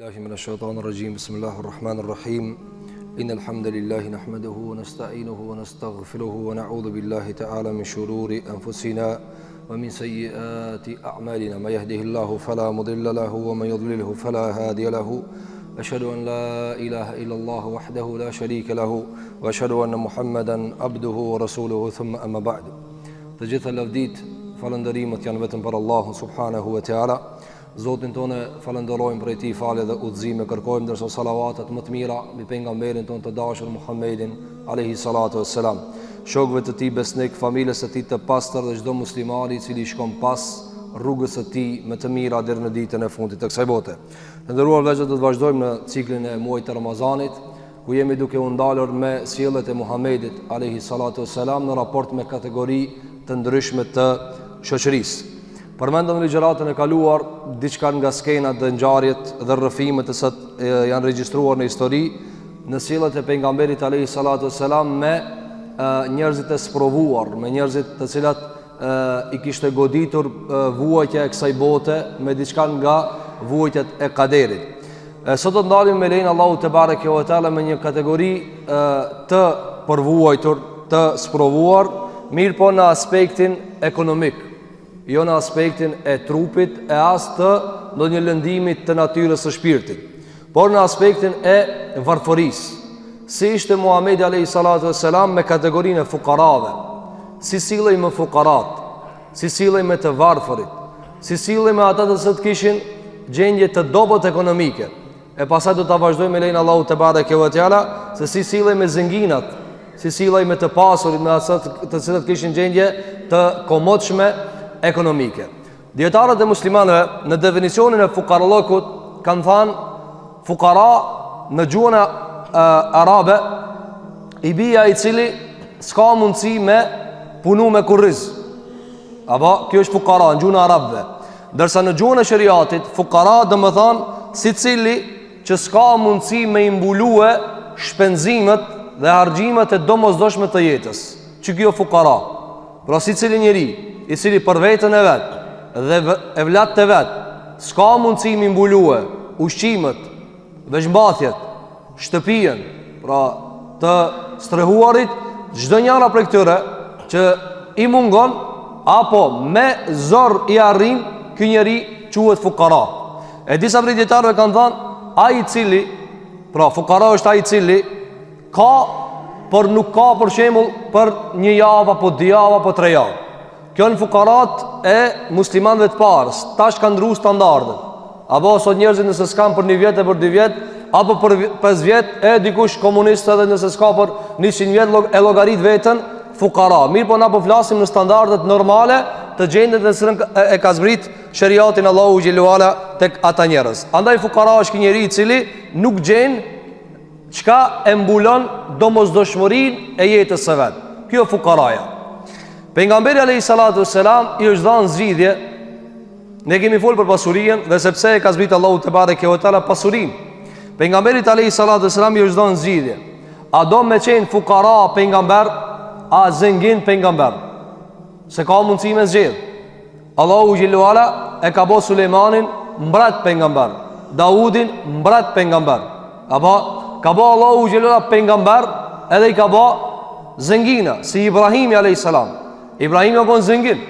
الله من الشيطان الرجيم بسم الله الرحمن الرحيم إن الحمد لله نحمده ونستعينه ونستغفره ونعوذ بالله تعالى من شرور أنفسنا ومن سيئات أعمالنا ما يهده الله فلا مضل له ومن يضلله فلا هادي له أشهد أن لا إله إلا الله وحده لا شريك له وأشهد أن محمدا عبده ورسوله ثم أما بعد تجث اللفديت falënderimet janë vetëm për Allahun subhanahu wa taala. Zotin tonë falenderojmë për ti falë dhe udhëzime, kërkojmë ndërsa salavatet më të mira mbi pejgamberin tonë të dashur Muhammedin alayhi salatu wassalam, shokëve të tij besnik, familjes së tij të pastër dhe çdo muslimani i cili shkon pas rrugës së tij më të mira deri në ditën e fundit të kësaj bote. Të nderuar vëllezër, do të vazhdojmë në ciklin e muajit të Ramazanit, ku jemi duke u ndalur me sjelljet e Muhammedit alayhi salatu wassalam në raport me kategori të ndryshme të shoqërisë. Përmendëm në ligjëratën e kaluar diçka nga skenat dhe ngjarjet dhe rrëfimet të sot janë regjistruar në histori në sjelljet e pejgamberit alayhi salatu wassalam me njerëzit e sprovuar, me njerëzit të cilat i kishte goditur vuajtja e kësaj bote me diçka nga vuajtjet e kaderit. Sot do ndalim me lein Allahu te bareke ve teala me një kategori të përvuajtur, të sprovuar, mirë po në aspektin ekonomik, jo në aspektin e trupit e as të ndonjë lëndimit të natyrës së shpirtit, por në aspektin e varfërisë. Si ishte Muhamedi alayhi salatu wassalam me kategorinë e fukarave, si sillej me fukarat, si sillej me të varfërit, si sillej me ata që kishin gjendje të dobët ekonomike. E pastaj do ta vazhdojmë me lein Allahu te bareke ve teala se si sillej me zënginat, si sillej me të pasurit, me ata të cilët kishin gjendje të komodshme ekonomike. Dietarët e muslimanëve në definicionin e fukarallokut kanë thënë fukara në gjuhën arabe i bija i cili s'ka mundësi me punu me kurriz. Apo kjo është fukara në gjuhën arabe. Ndërsa në gjuhën e shariatit fukara do të thonë secili që s'ka mundësi me imbulue shpenzimet dhe harxhimet e domosdoshme të jetës. Që kjo fukara. Pra secili njeri i cili për vetën e vet dhe evlat të vet s'ka mundësi me imbulue ushqimet, veçmbathjet, shtëpinë, pra të strehuarit, çdo njëra prej këtyre që i mungon apo me zor i arrin, ky njeri quhet fukara. E disa prej dietarëve kanë thënë ai i cili, pra fukara është ai i cili ka, por nuk ka për shembull për një javë apo 2 javë apo 3 javë. Kjo në fukarat e muslimanëve të parës, tash kanë ndryshuar standardet. Apo sot njerëzit nëse s'kan për 1 vjet e për 2 vjet, apo për 5 vjet, dikush komunist edhe nëse s'ka për 100 vjet e llogarit veten fukara. Mirë po na po flasim në standardet normale të gjendjes në cilën e ka zbrit shariatin Allahu xhelalu ala tek ata njerëz. Andaj fukara është njëri i cili nuk gjen çka e mbulon domosdoshmërinë e jetës së vet. Kjo fukaraja. Pejgamberi alayhi salatu wassalam i është dhënë zgjidhje. Ne kemi folur për pasurinë dhe sepse e ka zbritur Allahu te bareke ve teala pasurinë. Pejgamberit alayhi salatu wassalam i është dhënë zgjidhje. A do me qenë fukara pejgamber, a zengin pejgamber? Se ka mundësi me zgjedh. Allahu xhelalu ala e ka bë Sulejmanin mbret pejgamber, Daudin mbret pejgamber. Apo ka bë Allahu xhelalu ala pejgamber edhe i ka bë zengina si Ibrahimi alayhi salam. Ibrahim e konë zëngin.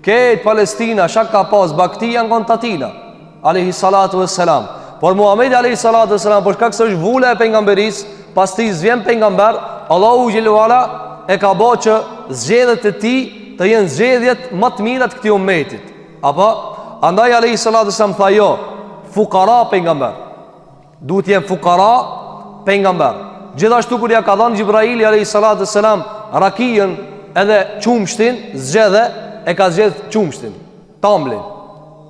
Këtë Palestina, shak ka pas bakti janë konë tatina alayhi salatu wassalam. Por Muhamedi alayhi salatu wassalam, por shkak se është vula e pejgamberis, pas ti zvjen pejgamber, Allahu xhelalu ala e ka bë që zgjedhjet e tij të jenë zgjedhjet më të mira të këtij ummetit. Apo andaj alayhi salatu wassalam tha jo, fukara pejgamber. Duhet të jenë fukara pejgamber. Gjithashtu kur ja ka dhënë Xhibraili alayhi salatu wassalam rakijen edhe qumshtin, zgjedhe e ka zgjedh qumshtin, tamblin.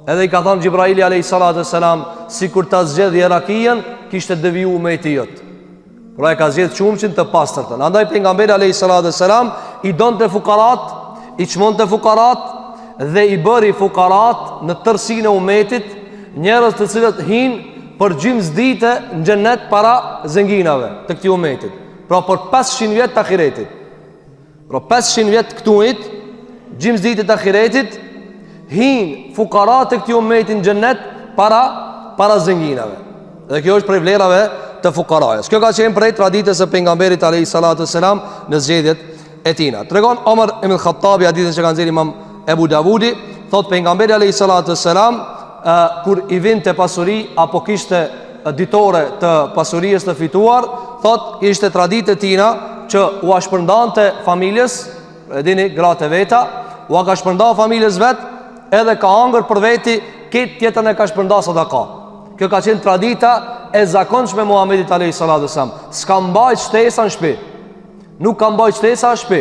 Edhe i ka thënë Xhibraili alayhi salatu wassalam, sikur ta zgjedhje rakijen, kishte deviju ummeti jot. Pra e ka zgjedh qumshtin të pastërtën. Andaj pejgamberi alayhi salatu wassalam i donte fukarat, i çmonte fukarat dhe i bëri fukarat në tërsinë e ummetit, njerëz të cilët hinë për gjymsdite në xhennet para zënginave të këtij ummetit. Pra për 500 vjet të ahiretit. Pra 500 vjet këtuit, gjymsditë të ahiretit, hin fukarat e këtij ummeti në xhennet para zënginave. Dhe kjo është prej vlerave të fukarajës. Kjo ka qenë prej traditës së pejgamberit alayhi salatu wassalam në zgjedhjet e tina. Tregon Omar ibn Khattabi hadithin që ka nxjerrë Imam Ebu Davudi, thot pejgamberi alayhi salatu wassalam kur i vinte pasuri apo kishte ditore të pasurisë të fituar, thot ishte traditë e tina që u shpërndante familjes, e dini gratë veta, u ka shpërndar familjes vet, edhe ka hangër për veti, këtë tjetën e ka shpërndar sadaka. Kjo ka qenë tradita e zakonshme Muhamedit alayhi salatu wasallam. S'ka mbajt shtesa në shtëpi. Nuk ka mbajt shtesa në shtëpi.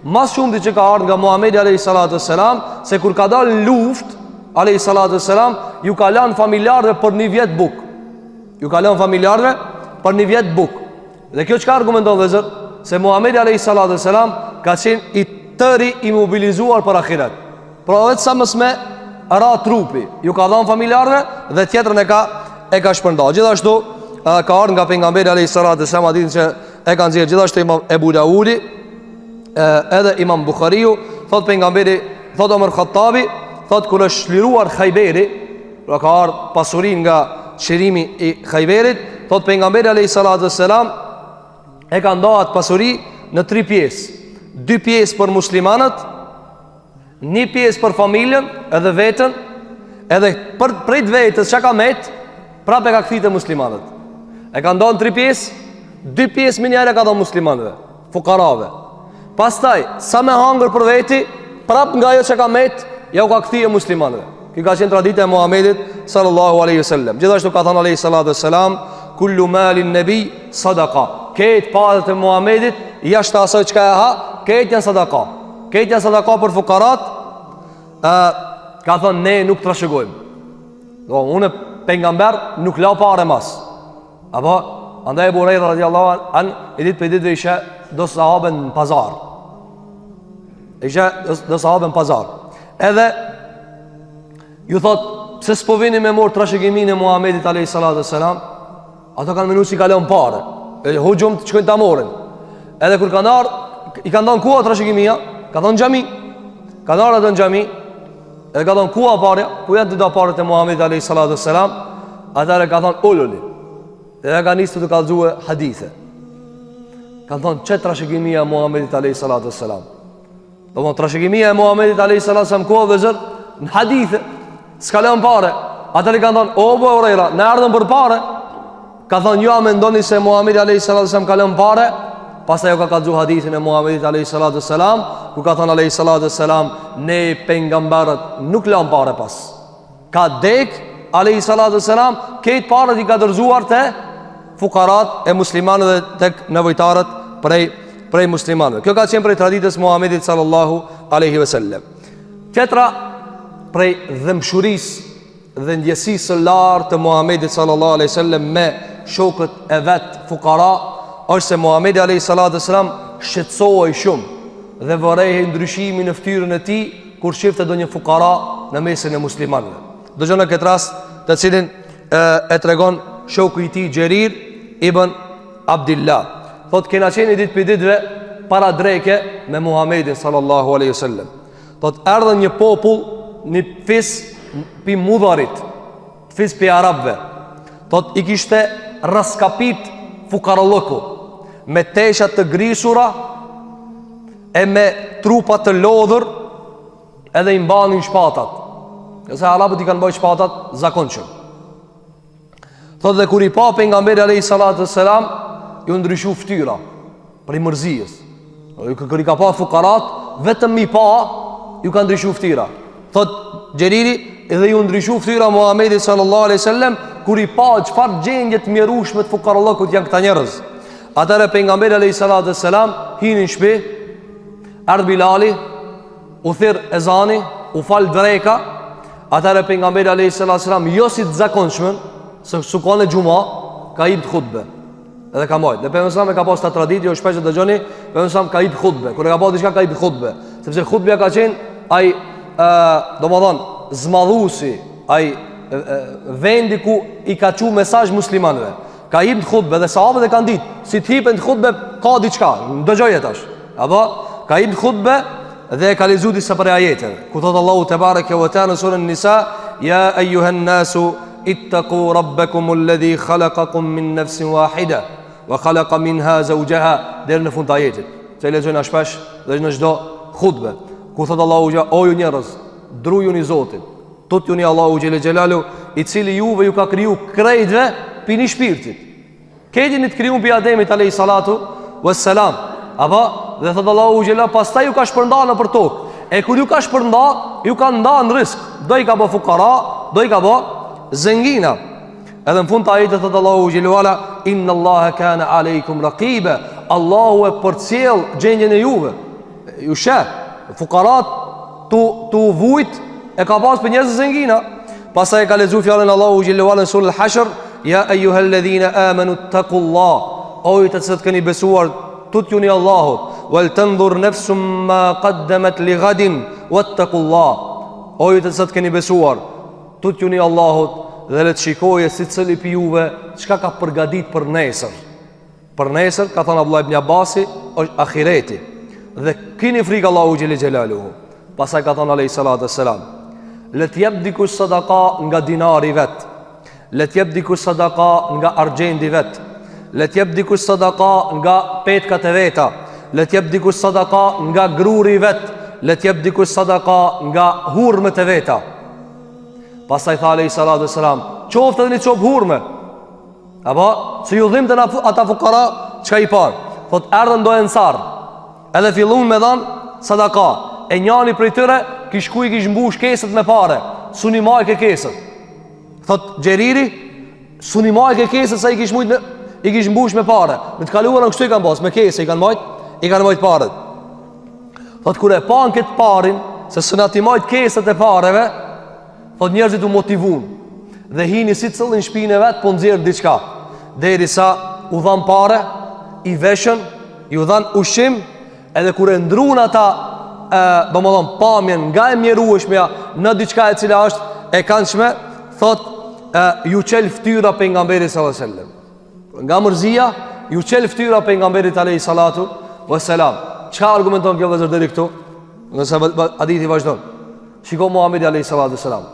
Mas shumë që ka ardhur nga Muhamedi alayhi salatu wasallam, se kur ka dalë luftë alayhi salatu wasallam, ju ka lënë familjarëve për një vjet buk. Ju ka lënë familjarëve për një vjet buk. Dhe kjo çka argumenton vëllezër, se Muhamedi alayhi salatu wasallam ka qenë i tëri i mobilizuar për ahiret. Pra vetë sa mësme ra trupi, ju ka dhënë familjarëve dhe tjetrën e ka shpërndar. Gjithashtu ka ardhur nga pejgamberi alayhi salatu wasallam hadithin që e kanë nxjerrë gjithashtu Imam Ebu Davudi, edhe Imam Bukhariu, thot pejgamberi, thot Omar Khattabi, thot kur është shliruar Khajberi, pra ka ardhur pasurin nga çrimi i Khajberit, thot pejgamberi alayhi salatu wasallam e ka ndarë pasuri në 3 pjesë. 2 pjesë për muslimanët, 1 pjesë për familjen edhe vetën, edhe për prej vetës çka ka met, prapë ka kthite muslimanët. E ka ndonë 3 pjesë, 2 pjesë më njëherë ka dhënë muslimanëve, fukarave. Pastaj sa me hangër për veti, prapë nga ajo që ka met, ja u ka kthie muslimanëve. Kjo ka qenë tradita e Muhamedit sallallahu alaihi wasallam. Gjithashtu ka thënë alaihi salatu wassalam, kullu malin nabi sadaqa. Këtë parat e Muhamedit jashtë asaj çka e ha, këtë janë sadaka. Këtë janë sadaka për fukarat. Ka thënë ne nuk trashëgojmë. Do unë pejgamber nuk la parë mas. Apo andaj Abu Huraira radhiyallahu an i dit për ditë isha do sahabën në pazar. Isha do sahabën në pazar. Edhe ju thot pse s'po vini me mor trashëgimin e Muhamedit alayhi salatu wassalam. Ato kanë menuar si kalon parë. Hujum të shkojnë ta morën. Edhe kur kanë ardhur, i kanë dhënë kuat trashëgimia, ka dhënë xhami. Ka ardhur në xhami, edhe ka dhënë kuat parë, ku janë të do parët e Muhamedit alayhi salatu wassalam. Atëherë ka thënë ululi. Edhe ka nisur të kallëzue hadithe. Ka thënë çe trashëgimia e Muhamedit alayhi salatu wassalam. Domthon trashëgimia e Muhamedit alayhi salatu wassalam ku vëzër në hadithe, s'ka lënë parë. Atëherë kanë thënë o Abu Huraira, na ardhën për parë. Ka thënë jo, mendoni se Muhamedi alayhi salatu wasallam ka lënë parë. Pastaj ka kallëzu hadithin e Muhamedit alayhi salatu wasallam, ku ka thënë alayhi salatu wasallam, ne pejgamberët nuk lëm parë pas. Ka dek alayhi salatu wasallam, këtë parët i ka dorëzuar te fukarat e muslimanëve dhe tek nevojtarët prej muslimanëve. Kjo ka qenë prej traditës Muhamedit sallallahu alaihi wasallam. Tjetra prej dëmshurisë dhe ndjesisë së lartë të Muhamedit sallallahu alaihi wasallam me shokët e vet fukara është se Muhamedi alayhi salatu wasalam shqetësohej shumë dhe vorrejë ndryshimin në fytyrën e tij kur shifte ndonjë fukara në mesin e muslimanëve. Dëgjon në këtë rast të cilin e tregon shoku i tij Xherir ibn Abdullah. Thotë kena qenë ditë për ditëve para dreke me Muhamedit sallallahu alaihi wasallam. Thotë erdhën një popull, një fis pi Mudharit, fis pi arabëve. Thotë i kishte raskapit fukarallëku me teshat të grisura e me trupat të lodhur, edhe i mbanin shpatat. Nëse arabët i kanë bëjë shpatat zakonshëm. Thotë dhe kur i pa pejgamberi alayhi salatu wassalam, ju ndryshu fytyra për mërzijës. Kur i ka pa fukarat, vetëm i pa ju ka ndryshu fytyra. Thotë Xheriri, edhe ju ndryshu fytyra Muhamedit sallallahu alaihi wasallam kur i pa çfarë gjendje të mjerueshme të fukarallëkut janë këta njerëz. Atëherë pejgamberi alayhi salatu wassalam hinin në shtëpi, ardh Bilali, u thirr ezani, u fal dreka. Atëherë pejgamberi alayhi salatu wassalam jo si të zakonshëm, se sukon e xhuma, ka hip khutbe. Edhe ka marrë. Dhe pejgamberi ka pas ta traditë, jo shpesh e dëgjoni, pejgamberi ka hip khutbe. Kur e ka pas diçka ka hip khutbe, sepse khutbja ka qenë ai domodin zmadhusi, ai vendi ku i ka çu mesazh muslimanëve. Ka hip khutbe dhe sahabët e kanë ditë, si të hipen khutbe ka diçka, dëgjoje tash. Apo ka hip khutbe dhe ka lexuar disa prej ajeteve. Ku thot Allahu te bareke ve teala në surën Nisa, ya ayyuhan nasu ittaqu rabbakum alladhi khalaqakum min nafsin wahida wa khalaqa minha zawjaha, deri në fund të ajetit. Se lexojnë shpesh dhe në çdo hutbe, ku thot Allahu: o ju njerëz, drujuni Zotin, tutjuni Allahu xhel xhelalu, i cili juve ju ka kriju krejtve pi një shpirtit. Këtin të krijuar pi Ademit alayhi salatu wassalam. Apo dhe thot Allahu xhela, pastaj ju ka shpërndarë nëpër tokë. E kur ju ka shpërndarë, ju ka ndarë në risk. Do i ka bë fukara, do i ka bë zengina. Edhe në fund të ajetit thot Allahu xhelalu ala: inna Allaha kana aleikum raqiba. Allahu e përcjell gjendjen e juve. Ju sheh, fukarat tu vujt e ka pas për njerëz zengina. Pastaj e ka lexuar fjalën Allahu xhelalu ala në surën Al-Hashr: ya ayyuhalladhina amanu taqullah. O ju të cilët keni besuar, tutjuni Allahut. Wal tanzur nafsum ma qaddamat li ghadin wattaqullah. O ju të cilët keni besuar, tutjuni Allahut dhe le të shikojë secili pi juve çka ka përgatitur për nesër. Për nesër, ka thënë Abdullah ibn Abbasi, është ahireti. Dhe keni frikë Allahu xhel xelaluhu. Pastaj ka thënë alayhi salatu wassalam: le të jep dikush sadaka nga dinari vet, le të jep dikush sadaka nga argjendi vet, le të jep dikush sadaka nga petkat e veta, le të jep dikush sadaka nga gruri vet, le të jep dikush sadaka nga hurmet e veta. Pastaj tha alayhi salatu wassalam: qoftë edhe një çop hurme. Apo se ju dhimbën ata fukara, çka i pan? Thot erdhën do ensar. Edhe fillun me dhan sadaka. E njani prej tyre kish mbush kesët me pare. Suni maj ke kesët. Thot Xheriri, suni maj ke kesët sa i kish mbush me pare. Me të kaluarën kështu i kanë bas, me kesë i kanë majt paret. Thot kur e pan këtë parin, se s'na ti majt kesët e pareve, thot njerëzit u motivun. Dhe hini si cëllin shpinë e vetë, po nxjerr diçka. Deri sa u dhan pare, i veshën, i u dhan ushqim, edhe kur e ndrun ata pamjen nga e mjerueshmja në diçka e cila është e këndshme, thot ju qel ftyra pejgamberit sallallahu alaihi wasallam. Nga mërzia ju qel ftyra pejgamberit alayhi salatu wassalam. Çka argumenton kjo vëzër deri këtu? Nëse hadithi vazhdon. Shiko Muhamedi alayhi salatu wassalam.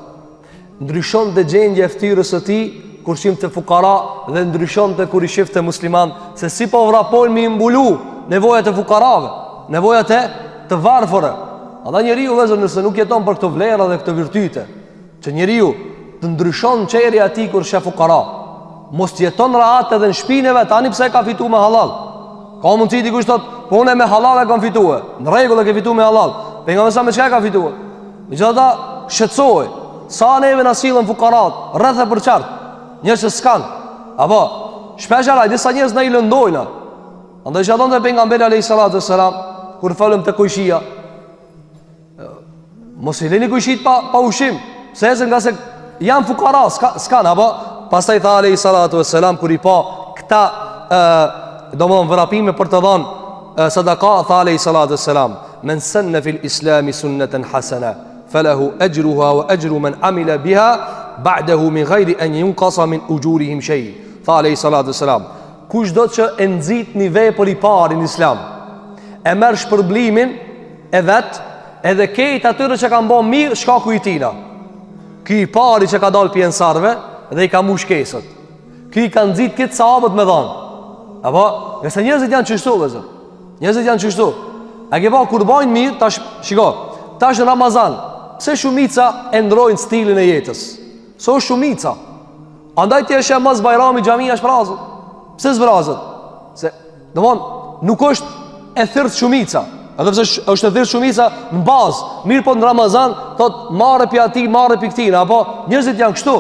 Ndryshon të gjendje e ftyrës së tij kur shim të fukara dhe ndryshon të kur i shif të musliman, se si po vrapojnë mi mbulu nevojat e fukarave, nevojat e të varfëre. Ata njeriu vëzër nëse nuk jeton për këto vlera dhe këto virtyte, që njeriu të ndryshon çeri atij kur shef fukara, mos jeton rahat edhe në shpinën e vet, tani pse ka fituar me halal. Ka mundësi dikush thot, po unë me halal e kam fituar. Në rregull e ke fituar me halal. Pejgamberi sa me çka ka fituar? Megjithatë shqetësoj. Sa neve na sillen fukarat, rreth e për qartë. Njerëz që s'kan. Apo shpesh ara disa njerëz na i lëndojnë. Andaj ja thonë pejgamberi alayhi salatu wassalam kur falem te kushia, mos i lëni kushit pa ushim, se nga se janë fukara, s'kan. Apo pastaj tha alayhi salatu wassalam kur i pa këta domthon vrapime për të dhënë sadaka, tha alayhi salatu wassalam: men sanna fil islami sunnatan hasana falahu ajruha wa ajru man amila biha ba'dahu min ghairi an yunqasa min ujurihim shay. Tha alayhi salatu wassalam: kushdo që e nxit një vepër i parë në islam, e merr shpërblimin e vet, edhe kejt atyre që kanë bën mirë shkaku i tina. Ky i pari që ka dalë pjensarve dhe i ka mbush kesët. Ky i ka nxit këtë sahabët me dhon. Apo, nëse njerëzit janë çështu vëzë. Njerëzit janë çështu. A ke pa kur bajnë mirë, tash shiko, tash në Ramazan, pse shumica e ndrojnë stilin e jetës? So shumica. Andaj ti e sheh mos Bajrami xhamia është prazë. Pse zbrazët? Se, domthon, nuk është e thirrë shumica. Edhe pse është e thirrë shumica në bazë, mirë po në Ramazan thot marrë pi aty, marrë pi këtin, apo njerëzit janë kështu.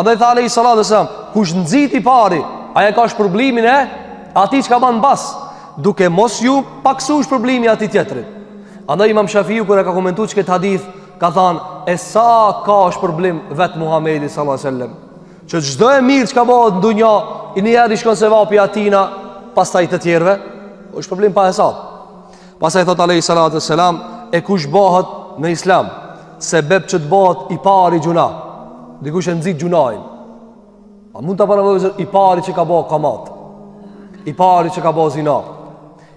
Andaj tha alayhi salatu wasallam, kush nxiti pari, ai ka shpërblimin e atij që ka bën mbas, duke mos ju paksuar shpërblimi atij tjetrit. Andaj Imam Shafiu kur e ka komentuar këtë hadith, ka thënë e sa ka shpërblim vet Muhamedi sallallahu alaihi wasallam, që çdo e mirë që ka bëhet në dunjë, i njëherë shkon se vapi atina, pastaj të tjerëve, është shpërblim pa hesab. Pastaj thot alayhi salatu wassalam, e kush bëhet në islam sebeb që të bëhet i pari gjuna, dikush e nxit gjunain. A mund ta paravojë i pari që ka bëu kamat, i pari që ka bëu zina,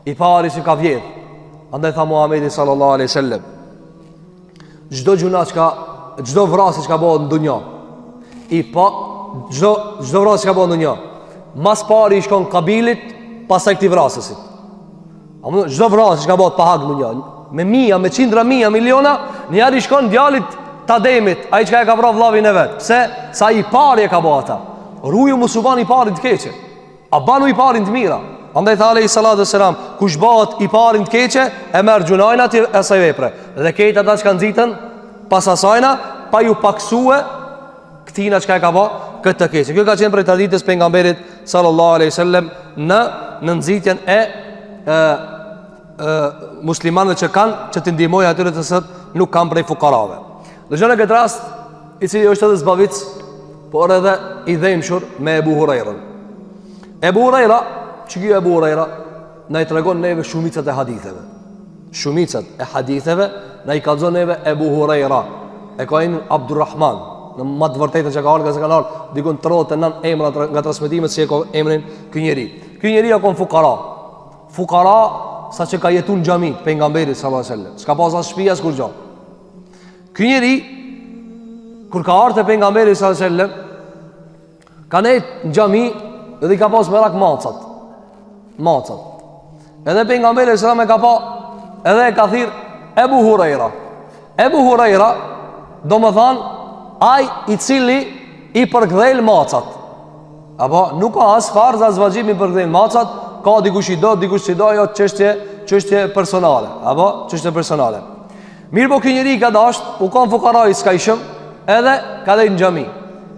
i pari që ka vjedh. Andaj tha Muhamedi sallallahu alaihi wasallam, çdo gjuna çka, çdo vrasje që ka bëhet në dunjë, çdo vrasje që ka bën ndonjë. Mas pari i shkon kabilit, pastaj këtij vrasësit. Apo çdo vrasje që ka bën pa hak ndonjë, me mia, me qindra mia, miliona, një herë i shkon djalit Tademit, ai çka e ka vrarë vllavin e vet. Pse? Sa i pari e ka bën ata. Ruju musubani i parin të keqe, a banu i parin të mira. Andaj tha alayhi salatu wassalam, kush bëhet i parin të keqe, e merr gjunajnë aty asaj vepre. Dhe këta ata që nxitën pas asajna, pa ju paksue këtina çka e ka bë këtë të keqe. Kjo ka qenë prej traditës pejgamberit sallallahu alaihi wasallam në nxitjen e muslimanëve që të ndihmojnë atyre të cilët nuk kanë prej fukarave. Dhe në këtë rast, i cili është edhe zbavic, por edhe i dhemshur me Ebu Hurairën. Ebu Huraira, që kjo Ebu Huraira, na i tregon neve shumicat e haditheve. Shumicat e haditheve na i kallzon neve Ebu Huraira. E ka emrin Abdurrahman. Në më të vërtetën që ka ardhur, se kanë ardhur dikon 39 emra nga transmetimet se ka emrin ky njeri. Ky njeri ka qenë fukara. Fukara sa që ka jetuar në xhami pejgamberit sallallahu alajhi wasallam. S'ka pas as shtëpi as kur gjë. Ky njeri kur ka ardhur te pejgamberi sallallahu alajhi wasallam, ka nejt në xhami dhe i ka pas merak macat. Edhe pejgamberi sallallahu alajhi wasallam e ka pa, edhe e ka thirr Ebu Huraira. Ebu Huraira, do më thanë, ai i cili i përkdhel macat. Apo nuk ka as farz as vajzim i përkdhel macat, ka dikush i do, dikush si do, jo çështje personale. Apo çështje personale. Mirë po ky njeri ka dash, u kanë fukaraj s'ka ishëm, edhe ka dhejnë në xhami.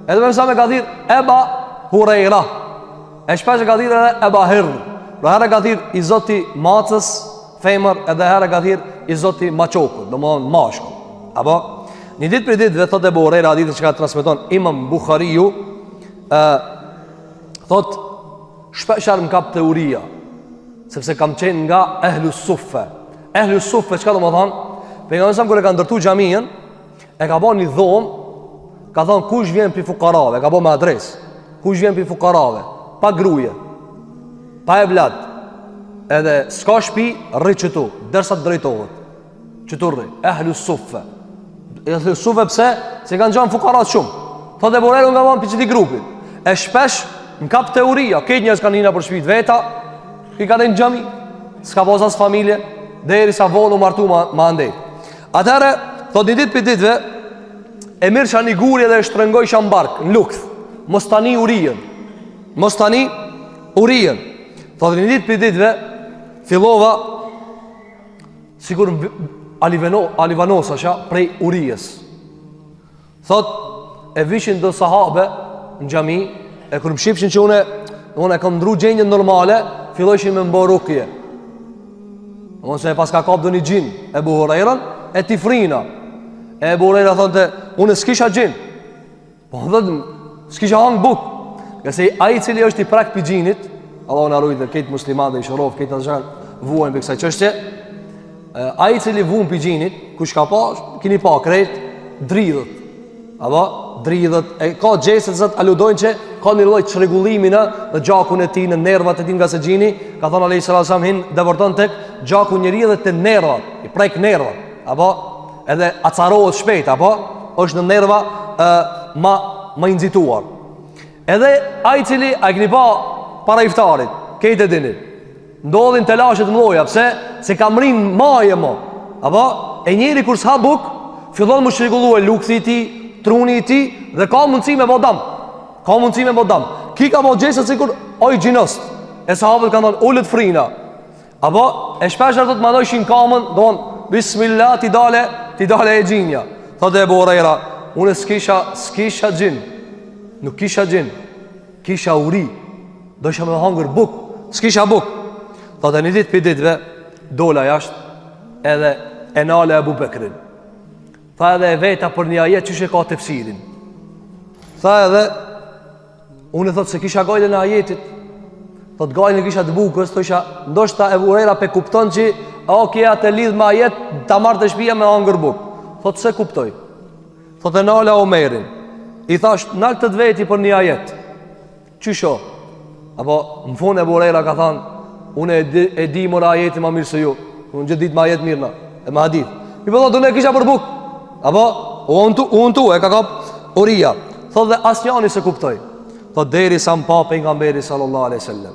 Edhe me mësa me ka thirë Eba Huraira. E shpesh e ka thirë edhe Eba Hirr. Pra herë ka thirë i zoti macës, femër, edhe herë ka thirë i zoti maqokët, do më thonë mashkull. Apo një ditë për ditë dhe thot Ebu Huraira, ditë që ka transmeton Imam Bukhariu, thot shpeshar më kap teoria, sepse kam qenë nga ehlu suffe. Ehlu suffe, çka do më thonë? Pejgamberi kur e ka ndërtu xhamin, e ka bën një dhomë, ka thonë kush vjen pi fukarave, ka bën me adresë. Kush vjen pi fukarave, pa gruje, pa evlad, edhe s'ka shtëpi, rri qëtu, derisa të drejtohet. Qëtu rri, ehlu suffe. Ehlu suffe pse? Se kanë gjanë fukarat shumë. Thotë e borelu nga vanë për qëti grupin. E shpesh, në kap teoria, këtë njës kanë hina për shpit veta, i ka dhe në gjami, s'ka posas familje, deri sa vonë u martu ma ndej. Atëherë, thot një ditë për ditëve, e mirë që një guri dhe e shtrëngoj shambark, në lukth, mos tani urien. Thot një ditë për ditëve, fillova, sikur alivanosa sha, prej urijes. Thot, e vishin dhe sahabe në gjami, e kërë më shqipshin që une e kam ndru gjenjën normale, fillojshin me mborukje. Unë se pas ka kap do një gjin, Ebu Hurairën, e ti frina. Ebu Huraira thonë, unë s'kisha gjin. Po dhe s'kisha hangë buk. Këse aji cili është i prak për gjinit, Allah në arrujt dhe këtë muslimat dhe i shërof, këtë të zhanë vuajnë për kësaj qështje, aji cili vuajnë për gjinit, kush ka pa, kini pa krejt, dridhët. Apo, dridhët, e ka gjesët zëtë aludojnë që ka një lojtë çrregullimi në gjakun e ti, në nervat e ti nga se gjini, ka thonë alayhi salatu wasallam hin dhe vërton tek gjaku njeri dhe të nervat, i prek nervat, apo, edhe acarohet shpejt, apo, është në nerva ma inzituar. Edhe ai cili a keni pa para iftarit, kejt e dini, ndodhin të lashet mloja, pse? Se kam rinë maje mo, apo, e njeri kur s'ha buk, fillon më shregullu e lukthi ti, truni i ti, dhe ka mundësi me bodam. Ki ka bo gjesët sikur oj gjinost. E sahabët kanë thonë ullët frina. Apo e shpeshër të madojshin kamën, donë bismillah ti dale e gjinja. Thotë Ebu Huraira, unë s'kisha gjin. Nuk kisha gjin, kisha uri. Do isha me hangër buk, s'kisha buk. Thotë një ditë për ditëve, dola jashtë edhe e nale Ebu Bekrin. Tha edhe e veta për një ajet që she ka tefsirin. Tha edhe, unë e thotë se kisha gajle në ajetit. Thotë gajle në kisha të bukës, ndoshta Ebu Huraira pe kupton që kja të lidh me ajet, ta marrë të shpia me hangër buk. Thotë se kuptoj. Thotë e nala Omerin. I thash, nalë të dveti për një ajet. Qysho? Apo, më fund Ebu Huraira ka thanë, unë e di mora ajeti ma mirë se ju. Unë gjithë dit ma ajet mirëna, e ma hadith. I përdo, unë e kisha për buk. Apo, unë tu, e ka kap uria. Thotë dhe as njani se kuptoj. thot deri sa më pa pejgamberi sallallahu alaihi wasallam.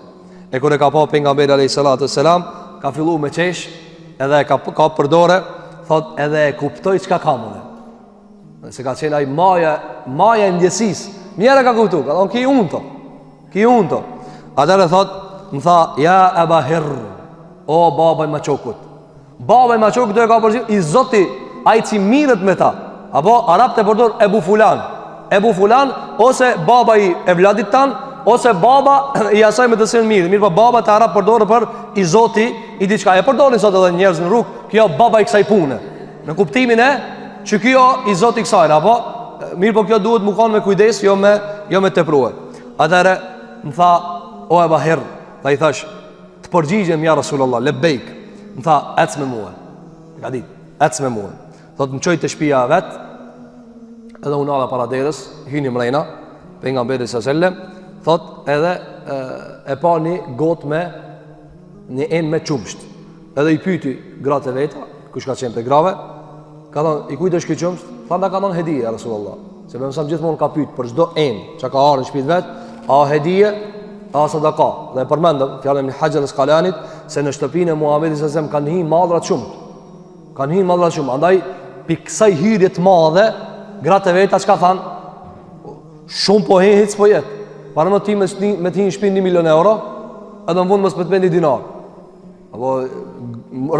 E kur e ka pa pejgamberi alayhi salatu wassalam, ka filluar me qesh, edhe e ka përdore, thot edhe e kuptoi çka ka mëne. Se ka qenë ai maja e ndjesis. Mjera ka kuptu, ka thonë ki unë to. Atëre thot, më tha, ja Eba Hir, o baba i maqokut. Baba i maqokut do e ka përgjim, i zoti, ai që mirët me ta. Apo arab të përdor Ebu Fulan, ose baba i evladit tan, ose baba i asaj me të sinë mirë po baba të arab përdorë për i zoti i diçka. E përdorin sot edhe njerëz në rrugë, kjo baba i kësaj pune. Në kuptimin e që kjo i zoti i kësaj, apo mirë po kjo duhet më kanë me kujdes, jo me tepruar. Atëre më tha, o Eba Hir, ta i thash, të përgjigjem ja Rasulullah, lebejk. Më tha, ec me mua. Ka dit, ec me mua. Thot më çoj te shtëpia vet, edhe unë ala para derës, hyni mrena, pejgamberi sallallahu alajhi wasallam, thot edhe e pa një gotë me një enë me qumsht. Edhe i pyti gratë e veta, kush ka qenë pe grave, ka thonë, i kujt është ky qumsht? Tha nda ka thonë hedije Rasulullah. Se më mësam gjithmonë ka pyet për çdo enë që ka ardhur në shtëpinë vet, a hedije, a sadaka. Dhe përmendëm fjalën e Hajar al-Asqalanit se në shtëpinë e Muhamedit sallallahu alajhi wasallam kanë hyrë madhra shumë. Kanë hyrë madhra shumë. Andaj pikë kësaj hyrje të madhe, gratë e veta çka thanë? Shumë po hiç po jet. Para më ti me të hinë shpinë 1 milion euro, edhe më vundë më s'pët me 1 dinar. Apo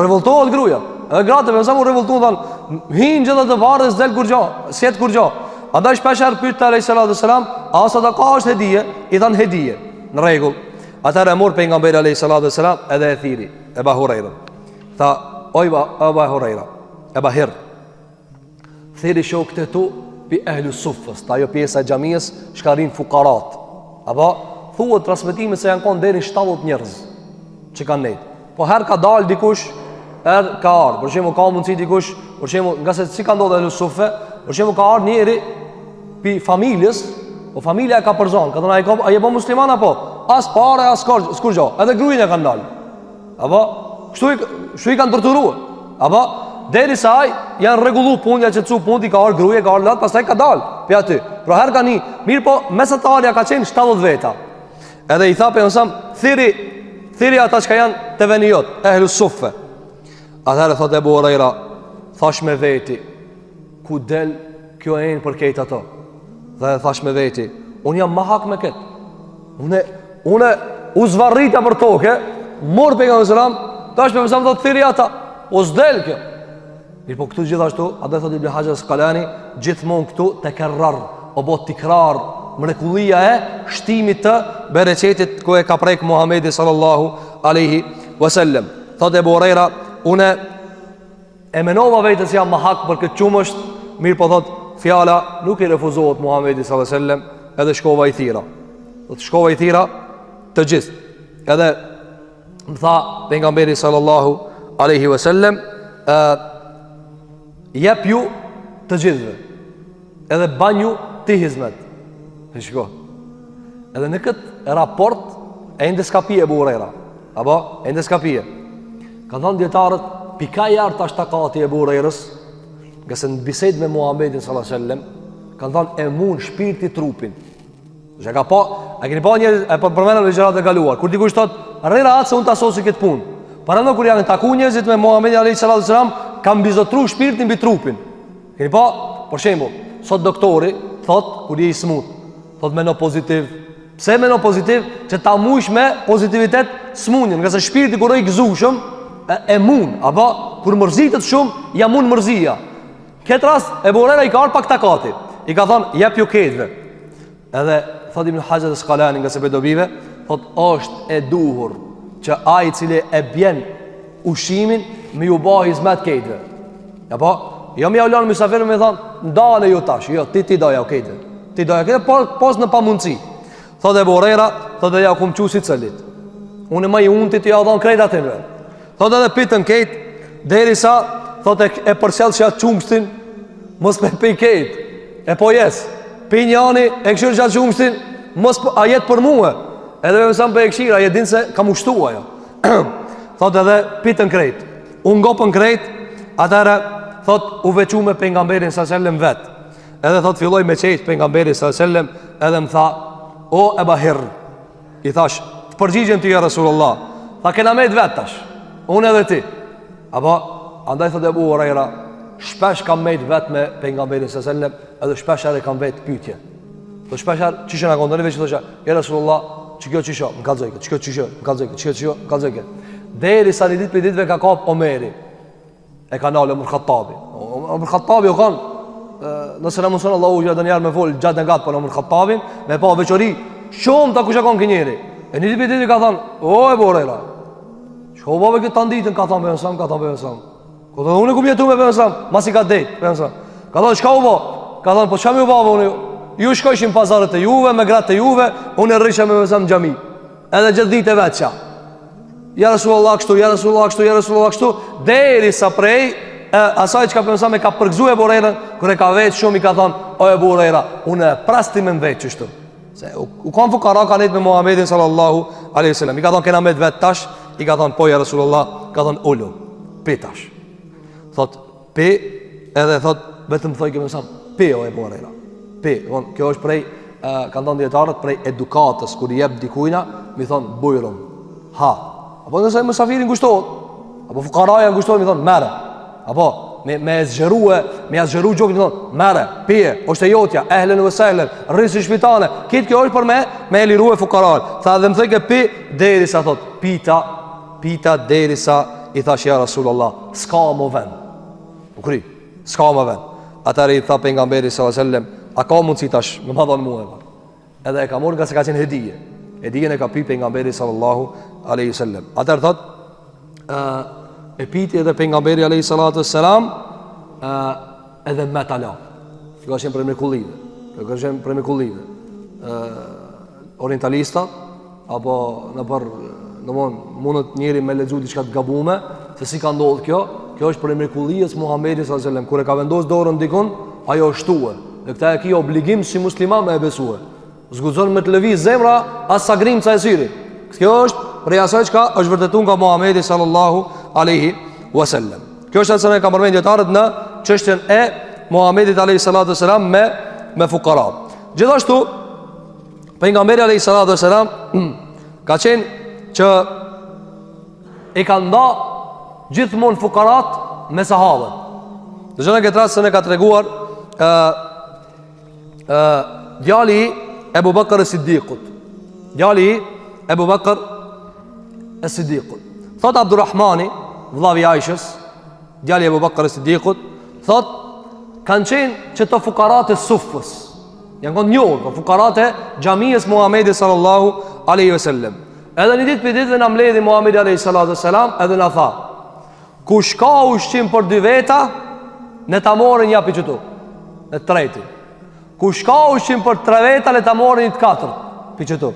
revoltohet gruja. Edhe gratë, me sa mu revoltohet, thanë, hinë gjithë të varë dhe s'del kur gjo, s'jet kur gjo. A da shpesher pyrt të a.s. A sadaka është hedije, i thanë hedije, në regull. Atër e mor për nga mberi a.s. edhe e thiri, Eba Hurajra. Tha, o Eba Hurajra, Eba Hir, thiri shokët e tu pi ehlu sufës, ta jo pjesa e gjamiës, shkarin fukarat. Apo, thuhet transmetime se janë konë deri 70 njerëz që kanë nejtë. Po her ka dalë dikush, her ka ardhë. Për shemë ka mundësi dikush, për shemë, nga se si ka ndodhe ehlu sufë, për shemë ka ardhë njeri pi familjes, o familja e ka përzonë, ka thënë, a je po musliman apo? As pare, as s'kur gjo, edhe grujnë e kanë dalë. Apo, kështu i kanë torturuar. Apo, deri sa aj, janë regullu punja që të cu punë, i ka arë gruje, ka arë latë, pas taj ka dalë, për aty. Pra her ka një, mirë po, mesatarja ka qenë 70 veta. Edhe i tha për nësam, thiri ata që ka janë të venijot, ehlu suffe. Atëherë thot Ebu Hurajra, thash me veti, ku del kjo e në për kejtë ato. Dhe thash me veti, unë jam ma hak me këtë. Une u zvarrita për toke, mor për nga mësëram, thash me mësam thot thiri ata, o zdel kjo. Mirë po këtu gjithashtu, adhe thot Ibn Hajar al-Asqalani, gjithmonë këtu të kerrar, o bo tikrar, mrekullia e shtimit të bereqetit ku e ka prek Muhamedi sallallahu alaihi wasallam. Thot Ebu Hurajra, une e menova vetës jam ma hak për këtë qumësht, mirë po thot, fjala nuk i refuzohet Muhamedi sallallahu alaihi wasallam, edhe shkova i thira. Do të shkova i thira të gjithë. Edhe më tha pejgamberi sallallahu alaihi wasallam, jep ju të gjithëve, edhe banju ti hizmet. E shko. Edhe në këtë raport e ende s'ka pije Ebu Hurajra. Apo, e ende s'ka pije. Kanë thënë djetarët, pika jartë ashtë takati Ebu Hurajrës, nga se në bised me Muhammedin sallallahu alaihi wasallam, kanë thënë e mund shpirti trupin. Që ka pa, e keni pa njerëz, e përmenëm në gjërat e galuar, kur dikush thot, rrera atë se unë të asosi këtë punë. Para në kur janë taku njerëzit me Muhammedin sallallahu alaihi wasallam, kanë bizotru shpirtin mbi trupin. Keni pa, për shembull, sot doktori thot kur je i smut, thot meno pozitiv. Pse meno pozitiv? Që ta mush me pozitivitet smundjen, nga se shpirti kur i gëzushëm e mund, apo kur mërzitet shumë, ja mund mërzia. Këtë rast Ebu Hurajra i ka ardhur pak takati. I ka thonë jep ju ketëve. Edhe thot Ibn Hajar al-Asqalani nga se bedobive, thot është e duhur që ai i cili e bjen ushimin me ju bëj hizmet ketëve. Apo jo më ulon mysafirë me thon ndale ju tash, jo ti doja o ketëve. Ti doja këtë pos në pamundësi. Thot Ebu Hurajra, thot ja kum çusi celit. Unë më i unti ti ja dhon krejt atë. Thot edhe pitën ketë derisa thot e përcjellsha çumstin mos me pe ketë. E po jes. Pinjani e këshir gjatë qumshtin, mos a jetë për muë. Edhe me mësam për e këshira, a jetë din se kam ushtua jo. Thot edhe pitën krejt. Unë ngopën krejt, atëre, thot u vequ me pengamberin sallem vetë. Edhe thot filloj me qejt pengamberin sallem, edhe më tha, o Eba Hir, i thash, të përgjigjem ti ja Rasulullah. Tha, kena me të vetë tash, unë edhe ti. Apo, andaj thot Ebu Huraira, shpesh kam me të vetë me pejgamberin s.a.s. edhe shpesh edhe kam vetë pyetje. Do shpesh edhe çishë na kondoni veç thosha, ja Rasulullah, ç'kjo çisho, më kallzoj, ç'kjo çisho, më kallzoj, ç'kjo çisho, më kallzoj. Deri sa një ditë për ditëve ka kap Omeri. E ka nalë Omar Khattabi. Omar Khattabi o kanë, nëse në mëson Allahu që edhe njerë me folë gjatë në gatë për Omar Khattabin, me pa veçori, shumë ta kusha konë kënjeri. E një ditë për ditë ka thonë, o e borejra, që ho bave këtë të nditën, ka thonë për nësam, ka thonë për nësam. Ka thonë, unë e ku mjetu me për nësam, mas i ka dejtë për nësam. Ka thonë, shka u bo? Ka thonë, po që mi u bave unë ju shkojshim pazarët e juve, me gratë e juve, unë e rrisha me nësam në gjami. Edhe gjithë ditë e vetë qa. Ja Rasulullah kështu, ja Rasulullah kështu, ja Rasulullah kështu, deri sa prej asaj që ka përmësa me ka përgzu e borejrën, kër e ka vetë shumë i ka thonë, o e borejra, unë e prasti me më vetë qështu. Se u kanë fukara ka nejtë me Muhammedin sallallahu alaihi sallam. I ka thonë, kena me të vetë tash, i ka thonë, po ja Rasulullah, ka thonë, ullu, pi tash. Thot, pi, edhe thot, vetëm thoi këmë nësam, pi o e borejra, pi. Kjo është prej, kanë thonë djetarët, prej edukatës, kër i jep dikujna, mi thonë, bujrum, ha. Apo nëse mësafirin ngushtohet, apo fukaraja ngushtohet, mi thonë, mere. Apo, me zgjeru gjokit, mi thonë, mere, pije, është e jotja, ehlen vë sehlen, rrisë shpitane. Kitë kjo është për me e liru e fukarajnë. Tha dhe më thëjke pi, deri sa thot, pita deri sa i thash ja Rasulullah, s'ka më ven. U kry, s'ka më ven. Atëri i tha pejgamberi sallallahu alaihi wasallam, a ka mundsi tash, më ma dhonë mua. Edhe e ka morë nga se ka qenë hedije. Hedijen e ka pi pejgamberi sallallahu alaihi wasallam. Atëherë thot, e piti edhe pejgamberi alaihi salatu wassalam, edhe me tala. Kjo është për mrekullive. Kjo është për mrekullive. Orientalista apo në për mundet njëri me lexu diçka të gabume, se si ka ndodhur kjo. Kjo është për mrekullies Muhamedit sallallahu alaihi wasallam, kur e ka vendosur dorën dikon, ajo shtuë. Dhe këta e ki obligim si musliman me e besue. Zgudzon me të lëviz zemra as sa grimca e syrit. Kjo është prej asaj çka është vërtetuar nga Muhamedi sallallahu alaihi wasallam. Kjo është asaj që ka përmendur dietarët në çështjen e Muhamedit alaihi salatu wasalam me fuqara. Gjithashtu pejgamberi alaihi salatu wasalam ka qenë që e ka nda gjithmonë fuqarat me sahabët. Dëgjoni këtë rast se ne ka treguar djali Ebu Bakr e-Siddiqut. Djali Ebu Bakr e-Siddiqut. Thot Abdurrahmani, vllavi Aishës, djali Ebu Bakr e-Siddiqut, thot, kanë qenë që të fukarat e sufës. Janë kënë njohë, të fukarat e gjamiës Muhammedi sallallahu aleyhi ve sellem. Edhe një ditë për ditë dhe në mledhi Muhammedi aleyhi sallallahu aleyhi ve sellem, edhe në tha, kush ka ushqim për 2 veta, në ta morin japi qëtu, në treti. Kush ka ushqim për 3 veta, le ta morin një të 4, për qëtu.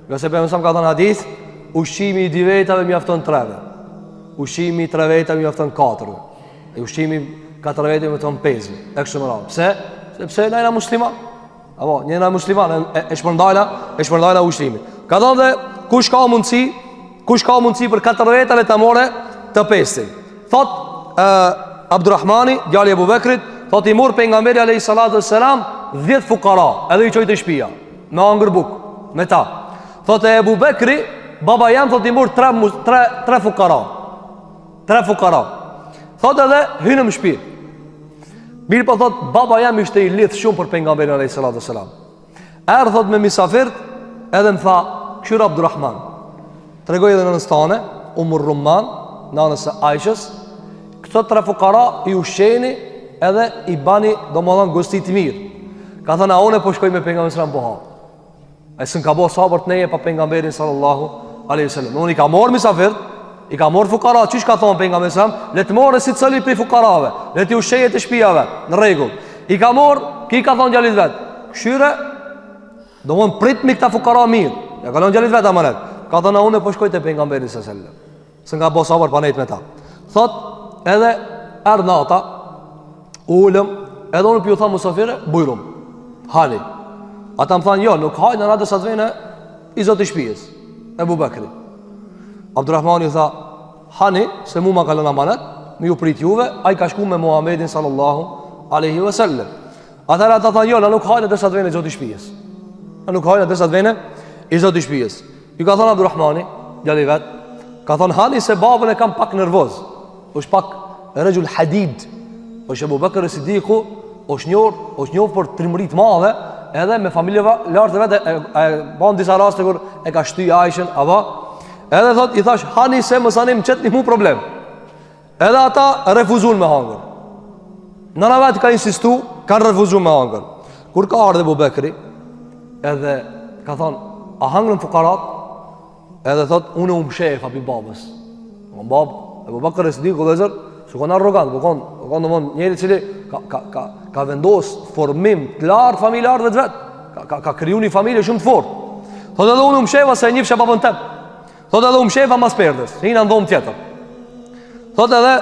Jo se për mësëm ka thënë hadith, ushqimi i 2 vetave mjafton 3-ve. Ushqimi i 3 vetave mjafton 4-ve. E ushqimi 4 vetave mjafton 5-ve. E kështë më radhë. Pse? Sepse nëjna muslima. Apo, njëna muslima e shpërndajna ushqimi. Ka thënë dhe kush ka mundësi për 4 veta, le ta more të 5-in. Thot Abdurrahmani, djali Ebu Bekrit, thot i mur pejgamberi alayhi salatu wassalam 10 fukara, edhe i qojtë shtëpia, me angër buk, me ta. Thot e Ebu Bekri, baba jam thot i mur 3 fukara. 3 fukara. Thot edhe hynë në shtëpi. Mirë po thot baba jam ishte i lidh shumë për pejgamberin alayhi salatu wassalam. Erdh thot me misafir, edhe më tha, "Kyr Abdurrahman." Tregoi edhe nënës tane, Rumman, nënës së Aishës, këto 3 fukara i ushqeni edhe i bani domodin gostit mirë. Ka thënë a unë po shkoj me pejgamberin sallallahu alaihi wasallam. Ai s'kan ka bëu sabër të neje pa pejgamberin sallallahu alaihi wasallam. Unë i ka marr misafir, i ka marr fukara, çish ka thonë pejgamberi sallallahu alaihi wasallam, le të morë si cili prej fukarave, le të ushqejë të shtëpiave, në rregull. I ka marr, ki ka thonë djalit vet. Këshyre, domon prit me këta fukara mirë. Ja ka thonë djalit vet amanet. Ka thënë unë po shkoj te pejgamberi sallallahu alaihi wasallam. S'kan ka bëu sabër pa nejt me ta. Thot edhe erdh nata, ulëm, edhe unë për ju tha musafire, bujrum, hali. Ata më thanë, jo, nuk hajnë në natë sa të vene i zotë i shpijes, Ebu Bekri. Abdurrahmani ju tha, hani, se mu ma kalën amanet, me ju prit juve, a i ka shku me Muhammedin sallallahu aleyhi ve sellem. Atëra ata thanë, jo, në nuk hajnë në sa të vene i zotë i shpijes. A nuk hajnë derisa të vene i zoti i shtëpisë. I ka thënë Abdulrahmani, djali vet, ka thënë hani se babën e kam pak nervoz. Është pak rregull hadid. Është Abu Bakr Siddiku, është njohur për trimëri të madhe, edhe me familje lartë vetë e bën disa raste kur e ka shty Aishën, apo edhe thot i thash hani se mos anim çet një problem. Edhe ata refuzuan me hangër. Nëna vetë ka insistu, kanë refuzuar me hangër. Kur ka ardhe Abu Bekri, edhe ka thonë, a hangrën fukarat? Edhe thot, unë shef api babës. Abu Bakr Siddiku vëllezër, shkon arrogant, shkon domon njëri i cili ka vendos formim të lartë familjar vetë. Ka kriju një familje shumë të fortë. Thotë edhe unë sheva se njëfsha babën tem. Thotë edhe sheva mas perdes, hina në dhomë tjetër. Thotë edhe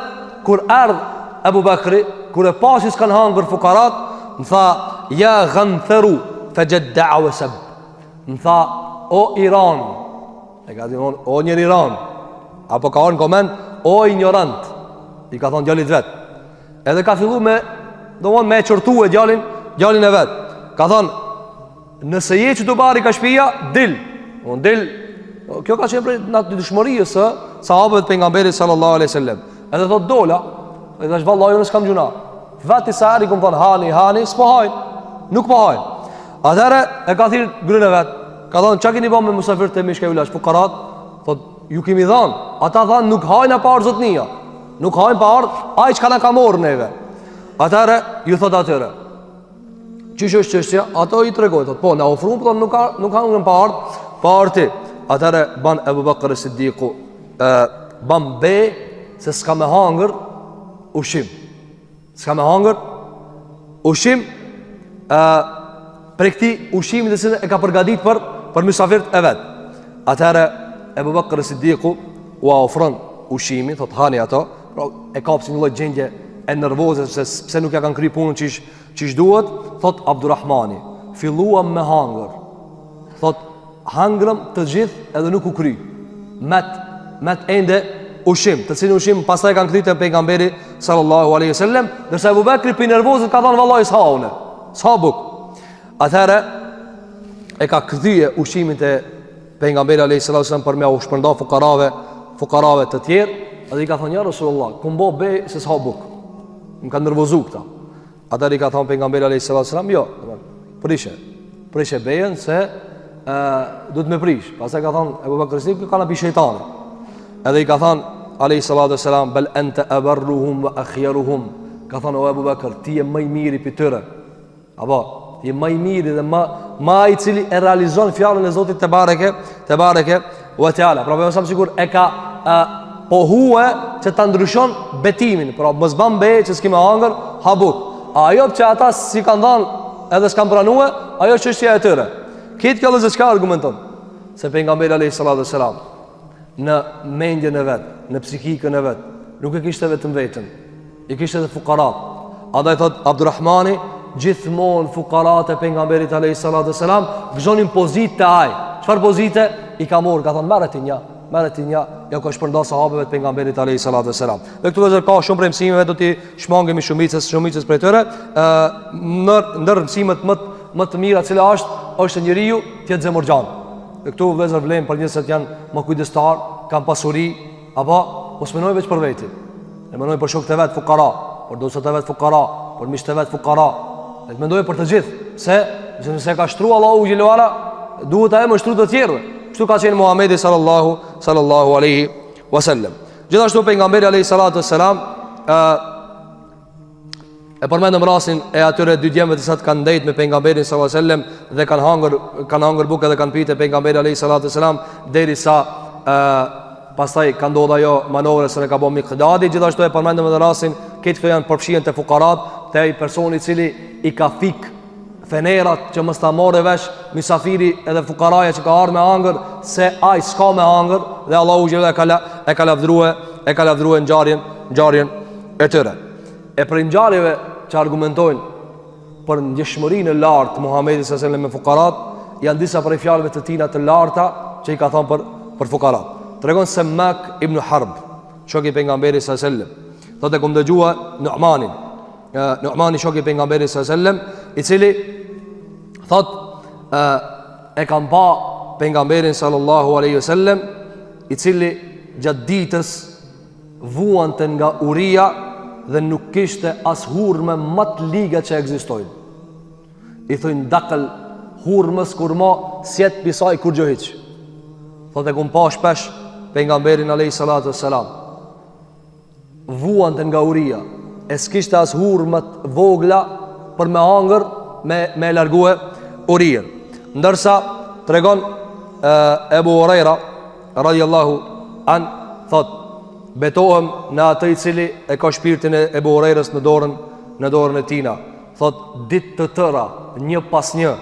kur erdh Abu Bakri, kur e pasi s'kan hangër fukarat, më tha, ja ghantheru fejadda'a wa sab. Më tha, o Iran, e ka thonë, o njër Iran, apo ka orë në komend, o ignorant, i ka thonë djallit vetë. Edhe ka fillu me, do mon me e qërtu e djallin e vetë. Ka thonë, nëse je që të bari ka shpia, dil. Kjo ka qenë prej në të dëshmërijës së sahabëve të pejgamberit sallallahu alaihi wasallam. Edhe thot dola, edhe thash vallahi unë s'kam gjuna. Vati sa ari kum thon hani, s'po hajn. Nuk po hajn. Atëherë e ka thirr grën e vet. Ka thonë çka keni bën me musafirët e mishkë ulash fukarat? Thot ju kemi dhënë. Ata thanë nuk hajnë pa ardh zotnia. Nuk hajnë pa ardh, ai çka na ka marrë neve. Atëherë ju thot atyre. Çish është çështja? Ato i tregojnë, thot po na ofruan, po nuk hangën pa ardh. Atëherë ban Abu Bakr Siddiku ban be se s'ka me hangër ushim. S'ka me hangër ushim për këti ushimi dhe se e ka përgadit për mysafirët e vetë. Atëherë Abu Bakr Siddiku u ofron ushimi, thot hani ato, pra e ka pësi një lloj gjendje e nervoze se pse nuk ja kanë kry punën qish duhet. Thot Abdurrahmani, filluam me hangër. Thot hangrëm të gjithë edhe nuk u kry. Met ende ushim, të cilin ushim pastaj kanë kthyer te pejgamberi sallallahu alaihi wasallam, ndërsa Abu Bakri për nervozit ka thënë vallahi s'ha buk. Atëherë e ka kthyer ushimin te pejgamberi alaihi sallallahu alaihi wasallam për me u shpërnda fukarave të tjerë, edhe i ka thënë ja Rasulullah, kumbo be se s'ha buk. Më ka nervozu këta. Atëherë i ka thënë pejgamberi alaihi sallallahu alaihi wasallam, jo, prishe bejen se do të me prish. Pastaj ka thënë Abu Bakr Siddiku ka na pi shejtani. Edhe i ka thënë alayhi salatu wassalam bal anta abarruhum wa akhyaruhum. Ka thënë o Abu Bakr, ti je më i miri pi tyre. Apo ti je më i miri dhe më i cili e realizon fjalën e Zotit te bareke wa taala. Pra më sa sigur e ka pohue që ta ndryshon betimin. Pra mos ban be që s'kemë hangër habuk. Ajo që ata si kanë dhënë edhe s'kan pranuar, ajo çështja e tyre. Këtë kjo lëzë qka argumenton? Se pejgamberi alayhi salatu wassalam në mendjen e vetë, në psikikën e vetë, nuk e kishte vetëm vetën, i kishte edhe fukarat. Ata i thot Abdurrahmani, gjithmonë fukarat e pejgamberit alayhi salatu wassalam gëzonin pozitë të aj. Çfarë pozite? I ka morë, ka thonë merret një, ja ka shpërnda sahabeve të pejgamberit alayhi salatu wassalam. Dhe këtu vëzër ka shumë prej mësimeve, do t'i shmangemi shumicës prej tyre. Ndër mësimet më të mira cila është njeriu të jetë zemërgjan. Dhe këtu vëllezër vlen për njerëz që janë më kujdestar, kanë pasuri, apo mos menoj veç për veti. Ne menoj për shokët e vet fukara, për dosat e vet fukara, për miqtë e vet fukara. Ne mendoj për të gjithë, se ka shtruar Allahu xhelalu ala, duhet ajo më shtru të tjerëve. Kështu ka thënë Muhamedi sallallahu alaihi wasallam. Gjithashtu pejgamberi alayhi salatu wassalam e përmendëm rastin e atyre dy djemve të sa të kanë ndejt me pejgamberin sallallahu alaihi wasallam dhe kanë hangër bukë dhe kanë pirë pejgamberi alayhi salatu wasalam derisa pastaj ka ndodhur ajo manovra se ne ka bën Miqdadi. Gjithashtu e përmendëm edhe rastin këtë këto janë përfshihen te fukarat, te ai personi i cili i ka fik fenerat që mos ta morë vesh misafiri edhe fukaraja që ka ardhur me hangër se ai s'ka me hangër dhe Allahu xhela e ka lavdruar ngjarjen e tyre. E për ngjarjeve që argumentojnë për ndjeshmërinë e lartë të Muhamedit sallallahu alaihi wasallam me fukarat, janë disa prej fjalëve të tina të larta që i ka thënë për fukarat. Tregon se Mak ibn Harb, shoku i pejgamberit sallallahu alaihi wasallam, thotë kom dëgjua Nu'mani shoku i pejgamberit sallallahu alaihi wasallam, i cili thotë e kam pa pejgamberin sallallahu alaihi wasallam, i cili gjatë ditës vuante nga uria dhe nuk kishte as hurme më të liga që ekzistojnë. I thojnë dakël hurmës kur ma sjet pisaj kur gjohiq. Thot e kum pa shpesh pejgamberin alayhi salatu wassalam vuante nga uria, e s'kishte as hurmët vogla për me hangër, me largue urien. Ndërsa tregon Ebu Huraira radhiyallahu an, thot betohem në atë i cili e ka shpirtin e Ebu Hurairës në dorën e tina. Thot ditë të tëra, një pas një,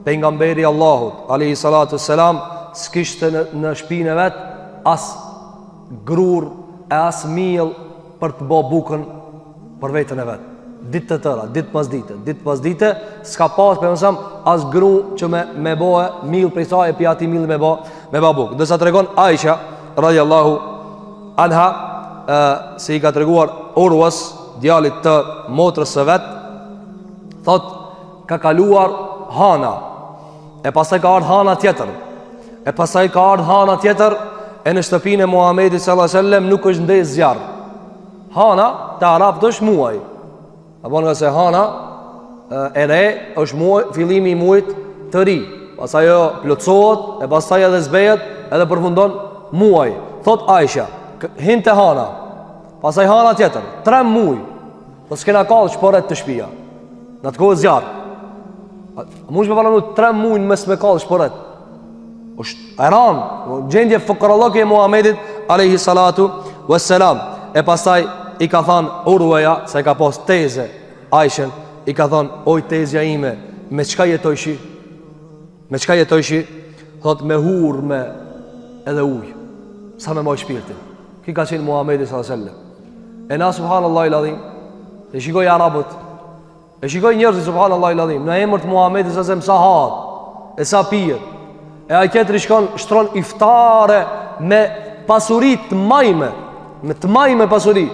pejgamberi Allahut alayhi salatu wassalam s'kishte në shpinën e vet as grur e as miell për të bë bukën për veten e vet. Ditë të tëra, ditë pas dite, s'ka pas për mësam as gru që me bëhe miell prej saj e pi ati miell me bë bukë. Dërsa tregon Aisha radhiyallahu anha, se i ka treguar Urwas, djalit të motrës së vet, thot ka kaluar hana, e pastaj ka ardhur hana tjetër, e pastaj ka ardhur hana tjetër, e në shtëpinë e Muhamedit sallallahu alaihi wasallam nuk është ndez zjarr. Hana të arabët është muaj, apo nga se hana e re është muaj, fillimi i muajit të ri, pastaj ajo plotësohet e pastaj edhe zbehet edhe përfundon muaj. Thot Aisha, hinte hana, pastaj hana tjetër, 3 muaj, po s'kena kallë shporet të shtëpia. Në të kohë zjarr. Mund të paranu 3 muaj mes me kallë shporet. Është Iran, gjendje fukarallake e Muhamedit alayhi salatu wassalam. E pastaj i ka thënë Urwaja, se ka pas teze Aishen, i ka thënë, oj tezja ime, me çka jetojshi? Me çka jetojshi? Thot me hurme edhe ujë, sa me moj shpirtin. Ki ka qenë Muhamedi sallallahu alaihi wasallam. E na subhanallahi alazim, e shikoj arabët, e shikoj njerëzit subhanallahi alazim, në emër të Muhamedit sallallahu alaihi wasallam sa hat, e sa pijet. E ai tjetri shtron iftare me pasuri të majme, me të majme pasuri.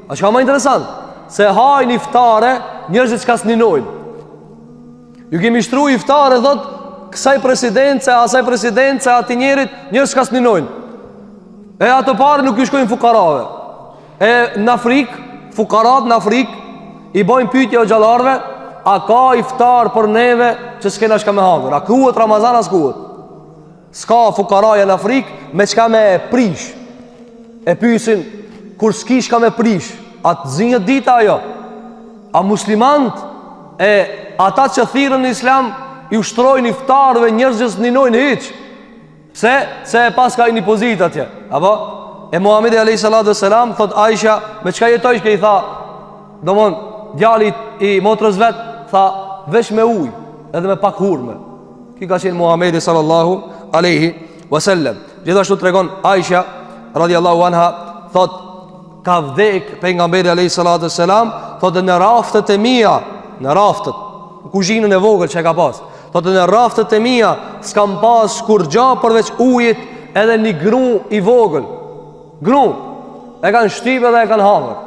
A që ka ma interesant, se hajnë iftare njerëzit që ka s'ninojnë. Ju kemi shtru iftare, thot, kësaj presidence, asaj presidence, ati njerit, njerëzit që ka s'ninojnë. E ato pare nuk ju shkojnë fukarave. E në Afrikë, fukarat në Afrikë, i bojnë pyetje o gjallarve, a ka iftar për neve që s'kena shka me hangër? A kuhet Ramazan, as kuhet? S'ka fukaraja në Afrikë, me qka me prish. E pysin, kur s'ki shka me prish, atë zinjët dita ajo. A muslimant e ata që thirën në islam i ushtrojnë iftarëve njerëzës ninojnë hiq. Pse? Se pas ka i një pozit atje. Apo? E Muhamedi alayhi salatu wassalam, thot Aisha, me qka jetojsh ke i tha, domon, djalit i motrës vet, tha, vesh me uj, edhe me pak hurme. Ki ka qenë Muhamedi sallallahu alaihi wasallam. Gjithashtu tregon Aisha radhiyallahu anha, thot, ka vdek pejgamberi alayhi salatu wassalam, thotë në raftet e mia, në raftet, në kuzhinën e vogël që ka pas, thotë në raftet e mia s'kam pas kur gjë përveç ujit edhe një gru i vogël. Gru e kanë shtypë dhe e kanë hangër.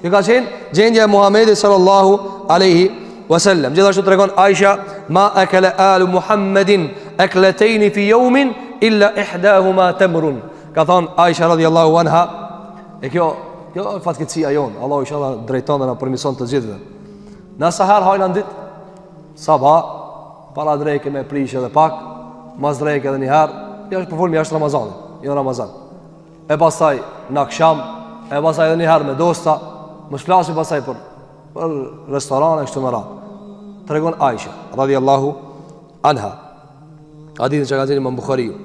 Kjo ka qenë gjendja e Muhamedit sallallahu alaihi wasallam. Gjithashtu tregon Aisha, ma akala alu Muhammedin aklatayni fi yawmin illa ihdahuma tamrun. Ka thon Aisha radhiyallahu anha, e kjo fatkeqësia jon, Allahu inshallah drejton dhe na permision të gjithëve. Na sahar hajna dit sabah para drejke me prish edhe pak, mas drejke edhe një herë, jo është përfolmi jashtë Ramazanit, jo Ramazan. E pastaj në akşam, e pastaj edhe një herë me dosta, më shplasi pastaj për restorane kështu me radhë. Tregon Aisha radhiyallahu anha, hadithin që ka thënë Imam Buhariu,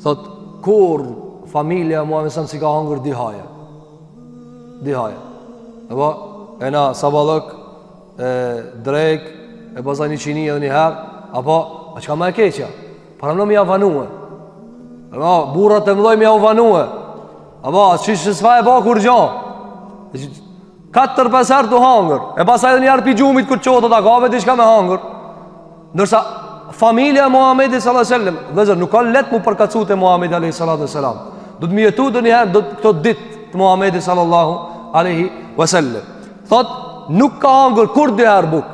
thot kur familja Muhamedit sa si ka hangër di haje. Apo e na saballok drejk e pastaj një çini edhe një herë, apo a çka më e keqja? Para më ia vanue. Apo burrat e mëdhoj më ia vanue. Apo çish s'fa e bë kur gjë. 4-5 herë të hangër, e pastaj edhe një herë pi gjumit kur çoto ta gave diçka me hangër. Ndërsa familja e Muhamedit sallallahu alaihi wasallam, vëzër nuk ka let mu përkacu te Muhamedi alaihi salatu wasalam. Do të më jetu doni herë do këto ditë të Muhamedit sallallahu alaihi wasallam. Thot nuk ka hangër kur dy herë buk,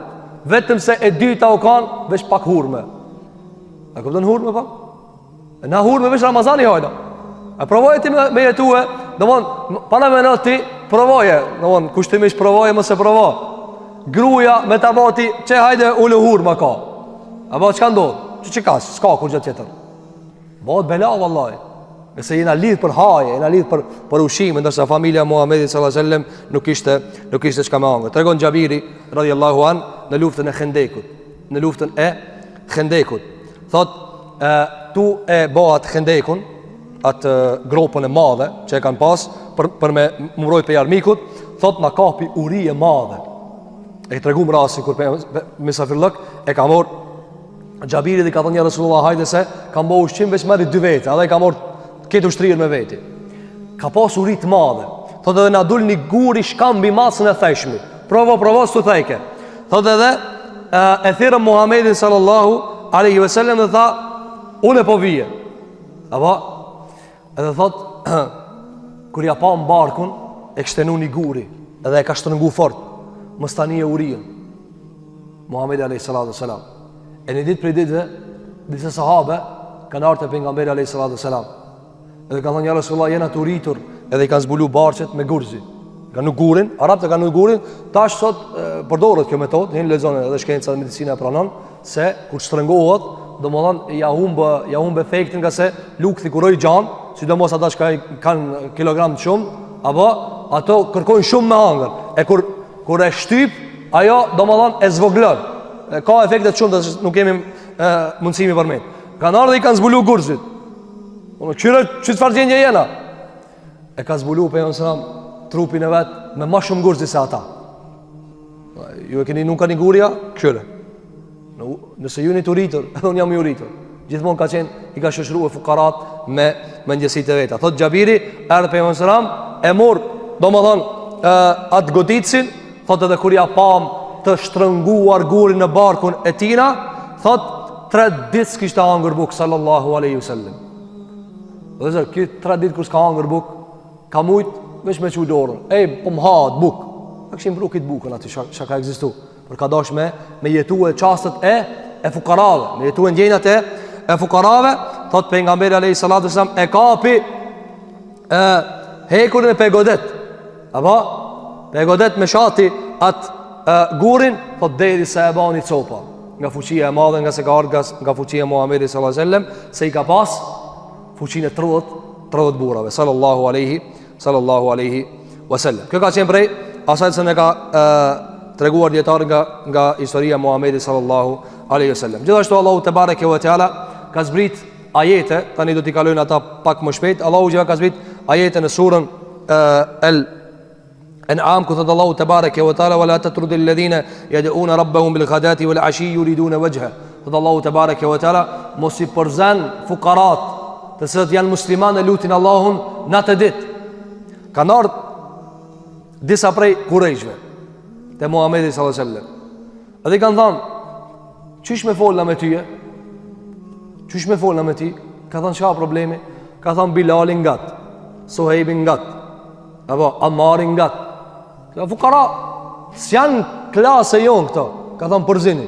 vetëm se e dyta u kanë veç pak hurme. A kupton hurme pa? Na hurme veç Ramazani hajda. A provoje ti me jetue, domthon pa na mëno ti provoje, domthon kushtimisht provoje mos e provo. Gruaja me ta bati, çe hajde ule hurme ka. Apo çka ndodh? Ç'e ka? S'ka kur gjë tjetër. Bëhet bela vallahi. Nëse jena lidh për haje, jena lidh për ushqim, ndërsa familja Muhamedit sallallahu alaihi wasallam nuk kishte çka më hangër. Tregon Xhabiri radhiyallahu an në luftën e Khendekut. Në luftën e Khendekut. Thot tu e bëhat Khendekun, atë gropën e madhe që e kanë pas për me mbroj për armikut, thot na kapi uri e madhe. E tregum rastin kur Mesafirllok e ka marr Xhabiri dhe ka thënë ja Rasulullah hajde se kam bëu ushqim veç marri 2 vete, edhe ka marr këtë ushtrirë me veti. Ka pas uri të madhe. Thot edhe na dul një guri shkambi masën e theshmi. Provo s'u thejke. Thot edhe e thirrën Muhamedit sallallahu alaihi wasallam dhe tha unë po vije. Apo edhe thot kur ja pa barkun e kështenu një guri edhe e ka shtrëngu fort. Mos tani e urin. Muhamedi alaihi salatu wasalam. E një ditë prej ditëve disa sahabe kanë ardhur te pejgamberi alaihi salatu wasalam. Edhe ka thënë ja Rasulullah jena të uritur, edhe i kanë zbulu barqet me gurzi. Ka nuk gurin, arabët kanë nuk gurin, tash sot përdoret kjo metodë, hin lexon edhe shkenca e medicinë e pranon se kur shtrëngohet, domethënë ja humb efektin nga se lukthi kuroj gjan, sidomos ata që kanë kilogram të shumë, apo ato kërkojnë shumë me hangër. E kur e shtyp, ajo domethënë e zvoglon. Ka efekte të shumta, nuk kemi mundësimi për me. Kanë ardhur dhe i kanë zbulu gurzit. Unë qyre që të farë gjendje jena. E ka zbulu për jonë trupin e vetë me ma shumë gurzi se ata. Ju e keni nuk ka një gurja, qyre. Nëse ju një të rritur, edhe unë jam i rritur. Gjithmonë ka qenë, i ka shëshru e fukarat me ndjesit e veta. Thot Xhabiri, erdhe për jonë e mor, do më thonë, atë goditësin, thot edhe kur ja pam të shtrënguar gurin në barkun e tina, thot 3 ditë s'kishte hangër buk, sallallahu alaihi wasallam. Dhe zërë, këtë 3 ditë kër s'ka hangër buk, ka mujtë veç me që dorën. Ej, po më hatë buk. A këshim pru këtë bukën ati, që ka egzistu. Për ka dash me jetu e qastët e fukarave. Me jetu e ndjenjat e fukarave. Thot pejgamberi alayhi salatu wasallam e kapi hekurin e pegodet. Apo? Pegodet me shati atë gurin, thot deri se e bani copa. Nga fuqia e madhe, nga se ka ardhur nga fuqia e Muhamedit sallallahu alaihi wasallam, se i ka pas fuqinë 30 burrave sallallahu alaihi wasallam. Kjo ka qenë prej asaj se ne ka treguar dietar nga historia e Muhamedit sallallahu alaihi wasallam. Gjithashtu Allahu te bareke ve teala ka zbrit ajete, tani do t'i kalojnë ata pak më shpejt. Allahu gjithë ka zbrit ajete në surën Al-An'am, ku thot Allahu te bareke ve teala wala tatrudil ladhina yad'una rabbahum bil ghadati wal ashi yuriduna wajha. Thot Allahu te bareke ve teala mos i përzan fukarat të cilët janë muslimanë lutin Allahun natë ditë. Kanë ardhur disa prej kurejshve te Muhamedi sallallahu alaihi wasallam. Edhe kanë thënë, "Çish me folna me ty? Çish me folna me ty?" Ka thënë, "Çka problemi?" Ka thënë, "Bilalin ngat, Suhejbin ngat, apo Ammarin ngat." Ka fukara, s'janë klasë jon këto. Ka thënë përzini.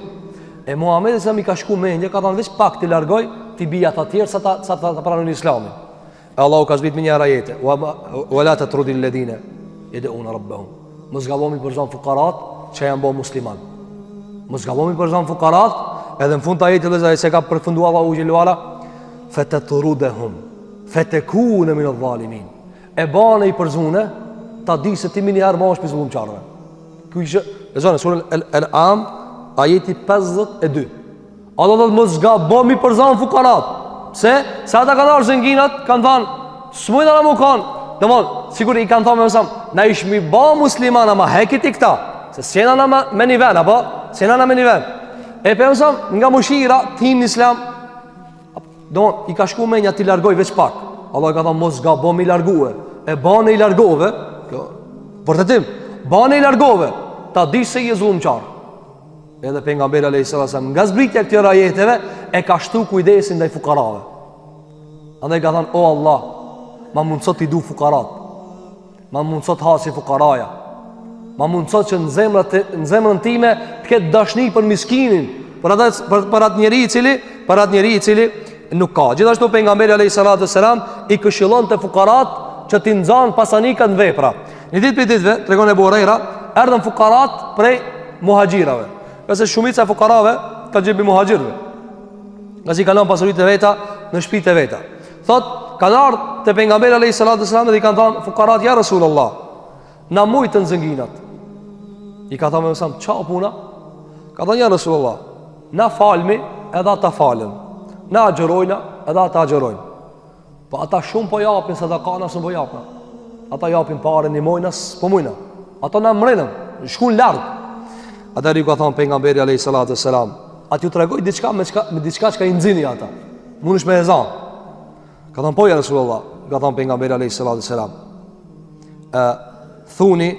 E Muhamedi sa mi ka shku mendje, ka thënë veç pak të largoj ti bija të tjerë sa ta pranojnë Islamin. E Allahu ka zbrit me një ajete, "Wa la tatrudil ladina yad'una rabbahum." Mos gabojmë për zon fukarat që janë bë musliman. Mos gabojmë për zon fukarat, edhe në fund të ajetit dhe se ka përfunduar Allahu xhelalu ala, "Fatatrudhum fatakuna min adh-dhalimin." E bane i përzune, ta di se ti mini herë ma është për zullumqarëve. Kjo ishe, e zonë, surën Al-An'am, ajeti 52. Ado dhe të më zgabomi për zanë fukarat. Se ata kanë arë zënginat, kanë thanë, s'mujnë në mu kanë. Dhe mon, sigur i kanë thanë me mësam, na ishmi ba musliman, ama hekit i këta. Se s'jena na me një ven, apo? S'jena na me një ven. E për mësam, nga mushira, tim në islam, dhe mon, i ka shku me një ti largoj veç pak. Allah ka thanë, mos zgabomi i largue. E bane i largove, vërtetim, bane i largove, ta di se i e zullumqar. Edhe pejgamberi alayhis salam nga zbritja e këtyre ajeteve e ka shtu kujdesin ndaj fukarave. Andaj ka thënë, "O Allah, ma mundsot t'i du fukarat. Ma mundsot hasi fukaraja. Ma mundsot që në zemrën time të ketë dashni për miskinin, për atë njeri i cili nuk ka. Gjithashtu pejgamberi alayhi salatu selam i këshillon te fukarat që t'i nxan pasanikat në vepra. Një ditë për ditëve, tregon Ebu Huraira, erdhën fukarat prej muhaxhirave. Qase shumica e fukarave ka gjebi muhaxhirëve. Qase kanë pasuritë e veta në shtëpitë e veta. Thot, kanë ardhur te pejgamberi alayhi salatu selam dhe i kanë thënë fukarat ja Rasulullah, na mujtën zënginat. I ka thënë mësam, çao puna? Ka thënë ja Rasulullah, na falmi edhe ata falen. Na agjërojna edhe ata agjërojnë. Po ata shumë po japin sadaka, s'u po japin. Ata japin parë në mojnas, po mujna. Ata na mrenën, shkon larg. Ata i ka thënë pejgamberi alayhi salatu selam, aty u tregoj diçka me diçka që i nxini ata. Mundesh me ezan. Ka thënë po ja Rasulullah, ka thënë pejgamberi alayhi salatu selam. Thuni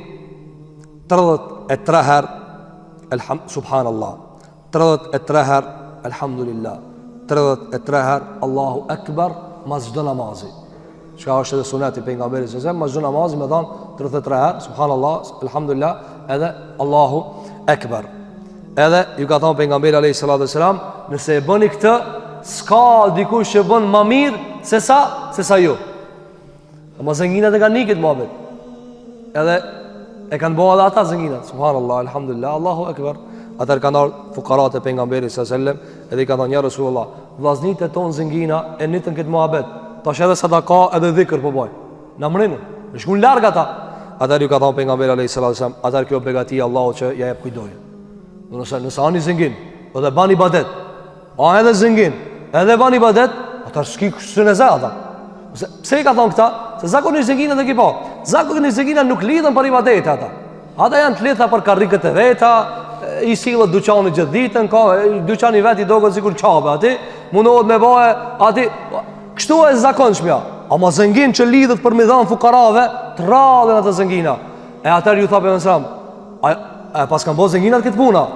33 herë subhanallah, 33 herë alhamdulillah, 33 herë Allahu Akbar mas çdo namazi. Çka është edhe suneti pejgamberit se mas çdo namazi më dhan 33 herë subhanallah, alhamdulillah edhe Allahu Akbar. Edhe ju ka thënë pejgamberi alayhi salatu wasalam, nëse e bëni këtë, s'ka dikush që bën më mirë se sa ju. Mos e nginat e kanë nikët mohabet. Edhe e kanë bëu ata zënginat, subhanallah, alhamdulillah, Allahu Akbar. Ata kanë ardhur fukarat e pejgamberit sallallahu alajhi wasallam, edhe i kanë thënë ja Rasulullah, vllaznitë e ton zëngina e nitën këtë muhabet. Tash edhe sadaka edhe dhikr po boj. Na mrinë, ne shkon larg ata. Ata ju ka thënë pejgamberi alayhi sallallahu alajhi wasallam, ata kjo begati Allahu që ja jep kujdoj. Nëse ani zëngin, edhe bani ibadet. A edhe zëngin, edhe bani ibadet, ata s'ki kushtën e ata. Pse i ka thonë këta? Se zakonisht zënginat e ki po. Zakonisht zënginat nuk lidhen për ibadete ata. Ata janë të lidha për karrikët e veta, i sillet dyqani gjithë ditën, ka dyqani vet i dogon sikur çabe aty, mundohet me baje aty. Kështu është zakonshmja. Ama zëngin që lidhet për midhan fukarave, trallën ato zëngina. E atëherë ju thapë mësam, a pas kanë bërë zënginat këtë puna?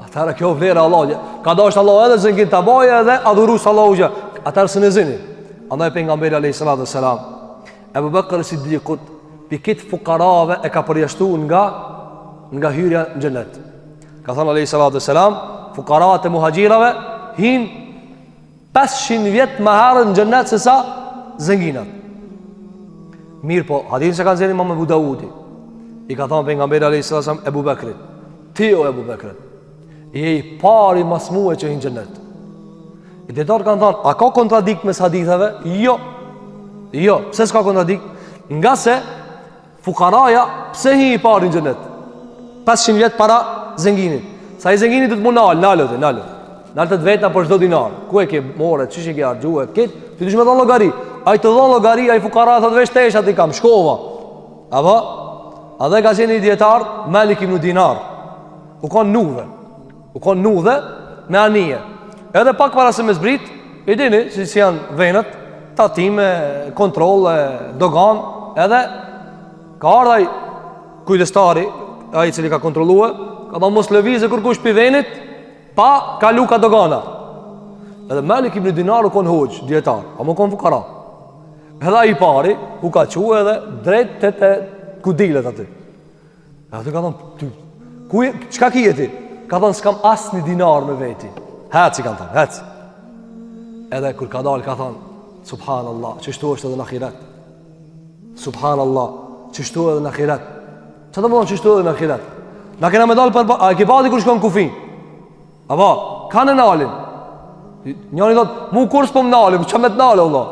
Atëherë kjo vlerë Allah. Ka dashur Allah edhe zëngin ta baje edhe adhurus Allahu xha. Atëherë s'e zini. Andaj pejgamberi alayhi salatu wassalam, Abu Bakr Siddiqut pikit fukarave e ka përjashtuar nga hyrja në xhenet. Ka thënë alayhi salatu wassalam, fukarat e muhaxhirave hin 500 vjet më herë në xhenet se sa zënginat. Mirë po, hadithin që kanë zënë Imam Abu Daudi, i ka thënë pejgamberi alayhi salatu wassalam Abu Bakrit, ti o Abu Bakr, je i pari masmue që hin në xhenet. I detar kanë thënë, a ka kontradikt mes haditheve? Jo, pse s'ka kontradikt? Nga se fukaraja pse hi i pari në xhenet 500 vjet para zënginit. Sa i zënginit do të mund nalët të vetna për çdo dinar. Ku e ke more, çish e ke harxhuar kët? Ti duhet të dhon llogari. Ai të dhon llogari, ai fukara thotë vesh tesh aty kam shkova. Apo? A dhe ka qenë i dietar Malik ibn Dinar. U ka nudhe me anije. Edhe pak para se me zbrit, i dini si janë venët, tatime, kontrole, dogan, edhe ka ardhaj kujdestari, ai i cili ka kontrolluar, ka dhënë mos lëvizë kërkush pi venit, pa kalu ka dogana. Edhe Malik ibn Dinar u kon hoxh, dietar, apo kon fukara. Edhe ai pari u ka thue edhe drejt te ku dilet aty. Aty ka thënë, ku çka ke ti? Ka thënë s'kam asnjë dinar me veti. Haci kanë thënë, haci. Edhe kur ka dalë ka thënë, subhanallah, çështu është edhe në ahiret. Subhanallah, çështu edhe në ahiret. Çfarë do të thonë çështu edhe në ahiret? Na kena me dalë për a ke badi kur shkon në kufi. Apo, kanë nalin. Njëri thotë, mu kur s'po m'nalim, ç'a me t'nalë valla.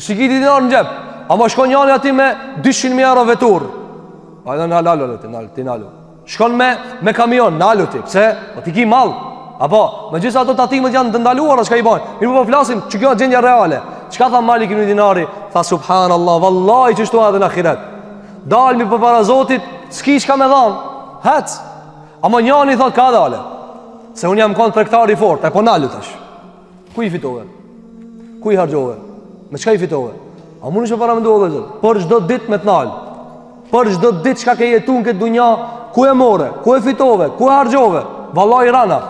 Shikiti dinar në xhep. Ama shkon njëri aty me 200.000 euro vetur. Ai do nalë. Shkon me kamion, nalë ti. Pse? Po ti ki mall. Apo, megjithëse ato tatimet janë të ndaluara, çka i bën? Mirë po flasim, që kjo është gjendja reale. Çka tha Malik ibn Dinari? Tha subhanallah, vallahi që shtohet në ahiret. Dalmi përpara Zotit, s'ki çka më dhon. Hac. Ama njëri thot ka dalë. Se un jam kon tregtar i fortë, e po nalu tash. Ku i fitove? Ku i harxove? Me çka i fitove? A mundesh para mendova Zot? Por çdo ditë me t'nal. Por çdo ditë çka ke jetuar në këtë dunja, ku e more? Ku e fitove? Ku e harxove? Vallahi rana.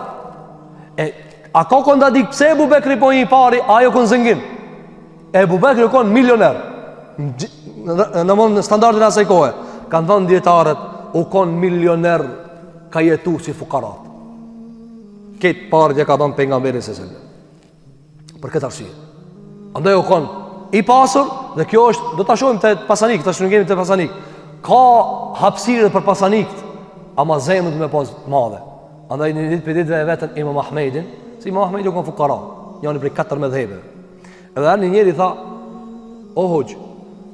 A ka kontradik pse Ebu Bekri po i pari, ajo kon zëngin. Ebu Bekri kon milioner. Në standardin asaj kohe. Kanë thënë dietarët, u kon milioner ka jetu si fukarat. këtë parë që ka dhënë pejgamberi s.a.s. Për këtë arsye. Andaj u kon i pasur dhe kjo është, do ta shohim te pasanik, tash nuk kemi te pasanik. Ka hapësirë për pasanikët, ama zemrat më pas madhe. Andaj në ditë për ditë vetën Imam Ahmedin, si Imam Ahmedi u kon fukara, janë prej 4 mëdhëve. Edhe një njeri tha, o hoxh,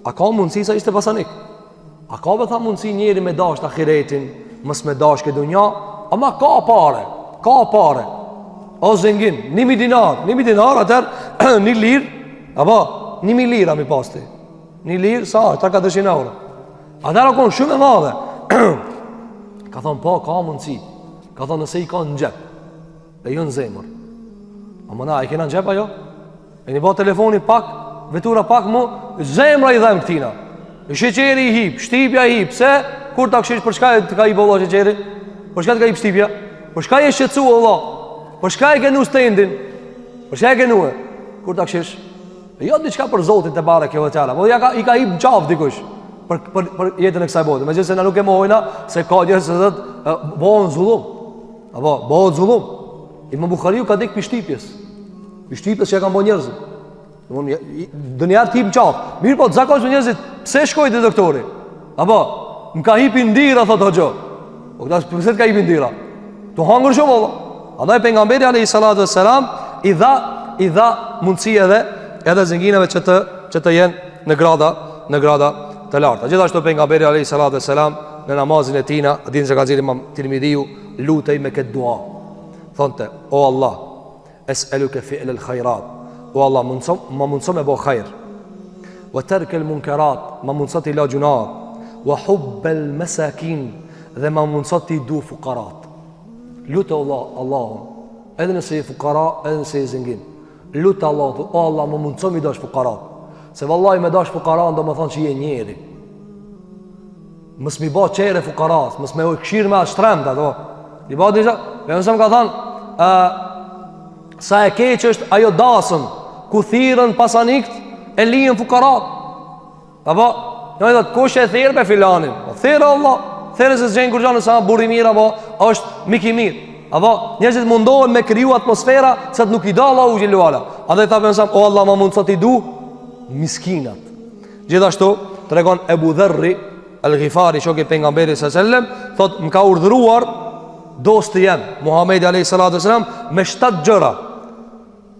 a ka mundësi sa ishte pasanik? A ka tha mundësi njeri me dash ahiretin, mos me dash këtë dunja, ama ka pare. O zengin, 1.000 dinar, atër 1 lirë, apo 1.000 lira mi pasti. 1 lirë, sa, 300 euro. Atër akon shumë e madhe. Ka thonë, po, ka mundësi. Ka thonë, nëse i ka në gjep, e jo në zemër. Ama na, i kena në gjep, ajo? E një ba telefoni pak, vetura pak mu, zemra i dhem këtina. Sheqeri i hip, shtipja i hip. Se, kur ta këshish, për shka e të ka i bo Allah sheqeri? Për shka të ka i shtipja? Për shka e shqetsu Allah? Për shka e kenu stendin? Për shka e kenu e? Kur ta këshish? E jo diçka për Zotin të bare kjo vëtjala. Po i ka hip në qaf dikush për jetën e kësaj bote. Me gjithë se na nuk e mohojna, se ka njërë se dhëtë bohën zullum. Apo, bohën zullum. Imam Bukhariu ka dik për shtipjes. Për shtipjes që e kam bo njërëzit. Dënjarë t'hip në qaf. Mirë po, të zakonës me njëzit, pse shkoj të doktori? Apo, më ka hip i ndira, thot hoxho. O këta përse të ka hip i ndira? Tu hangër shumë, Allah. Andaj pejgamberi alayhi salatu wassalam i dha mundësi edhe zenginave që të jenë në grada të larta. Gjithashtu pejgamberi alayhi salatu wassalam në namazin e tina, dinë se ka thënë Imam Tirmidhiu, lutej me këtë dua. Thonte, o Allah, es'aluka fi'l al-khairat. O Allah, ma mundso me bo khair. Wa tark al-munkarat, ma mundso ti la gjunat. Wa hubb al-masakin, dhe ma mundso ti du fuqarat. Lutë Allahun, edhe nëse je fukara, edhe nëse je zengin. Lutë Allahun, o Allah, më mundëso mi dash fukarat. Se vallahi me dash fukarat, do më thonë që je njeri. Mës mi ba qere fukarat, mës me këshirë me atë shtremta, do. I ba disa, me mësëm ka thonë, sa e keq është ajo dasën, ku thirën pasanikt, e lijën fukarat. Apo, në e dhe të kush e thirë për filanin. Thirë Allah. Thërë se s'gjenë kur gjanë sa burri mirë, apo është mik i mirë. Apo njerëzit mundohen me kriju atmosfera se të nuk i da Allahu xhelalu ala. Andaj ta pensam, o Allah, ma mund sa ti du miskinat. Gjithashtu tregon Ebu Dherri al-Ghifari, shoku i pejgamberit sallallahu alajhi wasallam, thot më ka urdhëruar dosti jam Muhamedi alayhi salatu wasallam me 7 gjëra.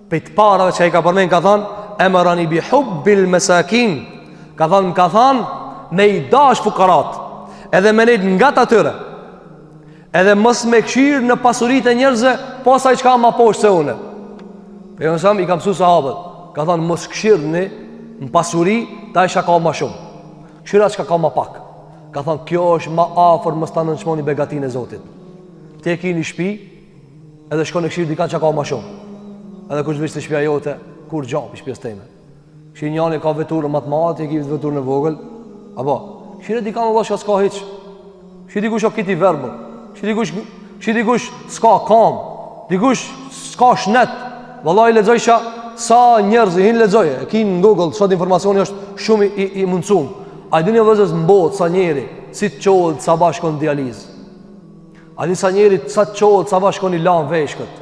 Pe të parave që ai ka përmend, ka thënë emrani bi hubbil masakin. Ka thënë me i dash fukarat. Edhe me nejtë nga të atyre, edhe mos me këshirë në pasurit e njerëzve, posa i qka ma poshtë se une. Për e nësam i kam su sahabët, ka thënë mos këshirë në pasurit, ta isha ka ma shumë. Këshira që ka ma pak. Ka thënë kjo është ma afer, mos ta nënçmoni begatin e Zotit. Ti e ki një shpi, edhe shko në këshirë dika që ka ma shumë. Edhe kush vishë të shpia jote, kur gjapi shpjes teme. Këshirë njani ka veturë matematik, e ki veturë në vogël, apo shire di kanë Allah që s'ka hiq. Shire dikush o kiti verbër. Shire dikush s'ka kam. Dikush s'ka shnet. Vallai lexojsha sa njerëz i hin lexoje. E kin në Google sot informacioni është shumë i mundësum. A dini vëzës mbot sa njeri si të qohet sa bashkon dializ. A dini sa njeri sa të qohet sa bashkon i lan veshkët.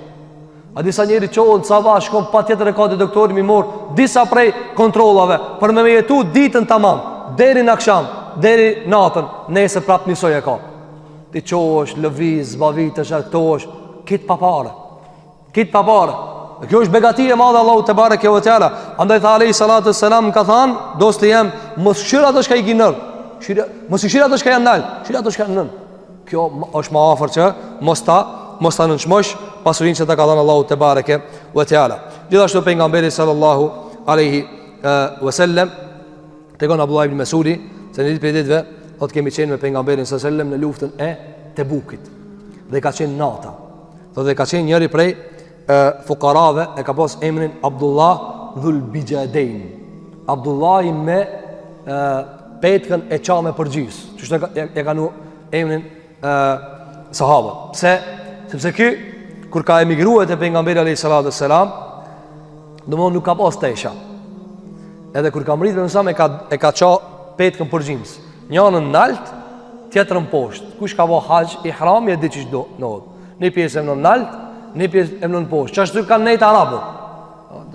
A dini sa njeri qohet sa bashkon patjetër e ka te doktori mi mor disa prej kontrollave për me jetu ditën tamam deri në akşam. Deri natën, nese prap njësoj e ka. Ti qohësh, lëviz, bavitësh, këtosh, kitë papare. Kitë papare. Dhe kjo është begati e madhe Allahu te bareke ve teala. Andaj tha alayhi salatu wassalam ka thënë, dosti jam, mos shira ato që i ginër. Mos i shira ato që janë ndal, shira ato që janë nën. Kjo është më afër që mos ta nënçmosh pasurinë që ta ka dhënë Allahu te bareke ve teala. Gjithashtu pejgamberi sallallahu alaihi wasallam tregon Abdullah ibn Mas'udi se në ditë për ditëve, thot kemi qenë me pejgamberin sallallahu alajhi wasallam në luftën e Tebukit. Dhe ka qenë nata. Thot dhe ka qenë njëri prej fukarave, e ka pas emrin Abdullah dhul Bijadein. Abdullahi me petkën e qame përgjys. Qështë e ka nu emrin sahabët. Sepse ky, kur ka emigruet e pejgamberi alayhi salatu wassalam, domthonjë nuk ka pas tesha. Edhe kur ka mritur nësam e ka qa petkën përgjimës. Njënën nalt, tjetërën poshtë. Kush ka bo haqë, ihram, e di që shdo nëodhë. Një pjesë në nalt, një pjesë e mnon poshtë. Çashtu kanë nejt arabët.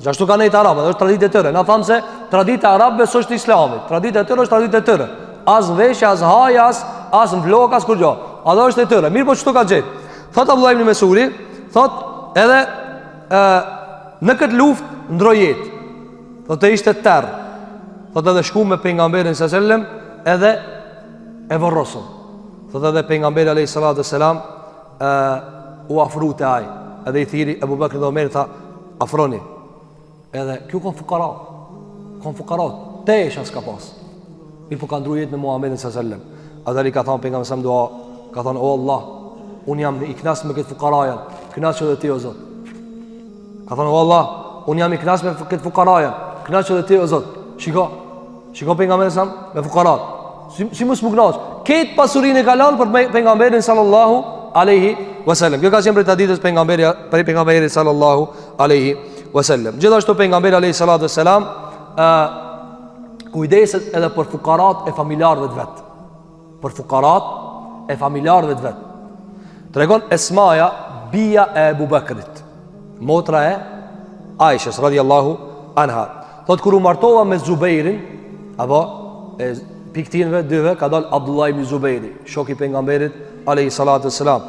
Çashtu kanë nejt arabët, është traditë e tyre. Na thanë se tradita e arabëve është Islamit. Tradita e tyre është traditë e tyre. As veshje, as haja, as vlog, as kurrë. Ajo është e tyre. Mirë, po çto ka gjetë? Thot Abdullah ibn Mesudi, thot edhe në këtë luftë ndroi jetë. Thot ishte terr. Thot edhe shku me pejgamberin sallallahu alajhi wasallam edhe e vorrosën. Thot edhe pejgamberi alayhi salatu wasalam u afru te ai. Edhe I thiri Abu Bakr dhe Omer tha afroni. Edhe kjo kon fukara. Tesh as ka pas. Mirë po ka ndruar jetë me Muhamedit sallallahu alajhi wasallam. Adali ka thënë pejgamberi sallallahu alajhi wasallam dua, ka thënë o Allah, unë jam I knas me këtë fukarajan, knas edhe ti o Zot. Ka thënë o Allah, unë jam I knas me këtë fukarajan, knas edhe ti o Zot. Shiko pejgamberin sa me fukarat. Si mos mugnaç. Këtë pasurinë e kalon për pejgamberin sallallahu alaihi wasallam. Kjo ka qenë për traditës pejgamberit sallallahu alaihi wasallam. Gjithashtu pejgamberi alaihi salatu wasalam kujdeset edhe për fukarat e familjarëve të vet. Për fukarat e familjarëve të vet. Tregon Esmaja, bia e Abu Bakrit, motra e Aishës radhiyallahu anha. Thot kur u martova me Zubairin, apo e piktinëve dyve ka dal Abdullah ibn Zubairi, shoku I pejgamberit alayhi salatu wassalam.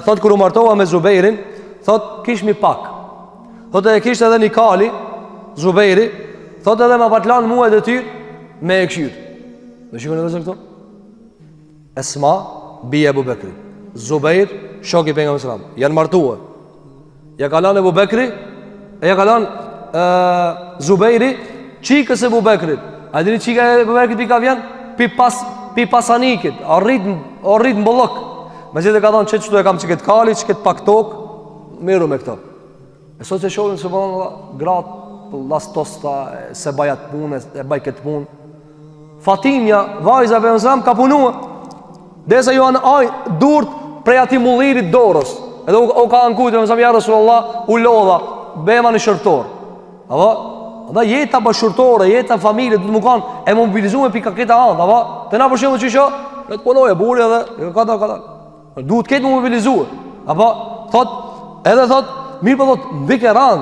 Thot kur u martova me Zubairin, thot kishmi pak. Thot e kishte edhe një kali Zubairi, thot edhe ma patlan mua e detyr me e këshir. Dhe shikoni edhe këto. Esma, bia Abu Bakri, Zubair, shoku I pejgamberit sallallahu alaihi wasallam, janë martuar. Ja ka lanë Abu Bakri, e ja ka lanë Zubairi çikës e Abu Bakrit. A dini çika e Abu Bakrit pi ka vjen? Pi pasanikit, arrit mbollok. Megjithëse ka thonë çështu e kam çiket kali, çiket pak tok, merru me këto. E sot se shohin subhanallahu gratë las tosta se bajat punë, e baj këtë punë. Fatimja, vajza e Zam ka punuar. Desa ju anë durt prej atij mullirit dorës. Edhe u ka ankujtë me Zam ja Rasulullah, u lodha bema në shërtor. Apo nda jeta bashkëtorë, jeta familje do të më kanë e mobilizuar pika këta anë, apo të na për shembull çisho, le të punojë burri edhe ka. Duhet këtë mobilizuar. Apo thot mirë po thot mbikeran,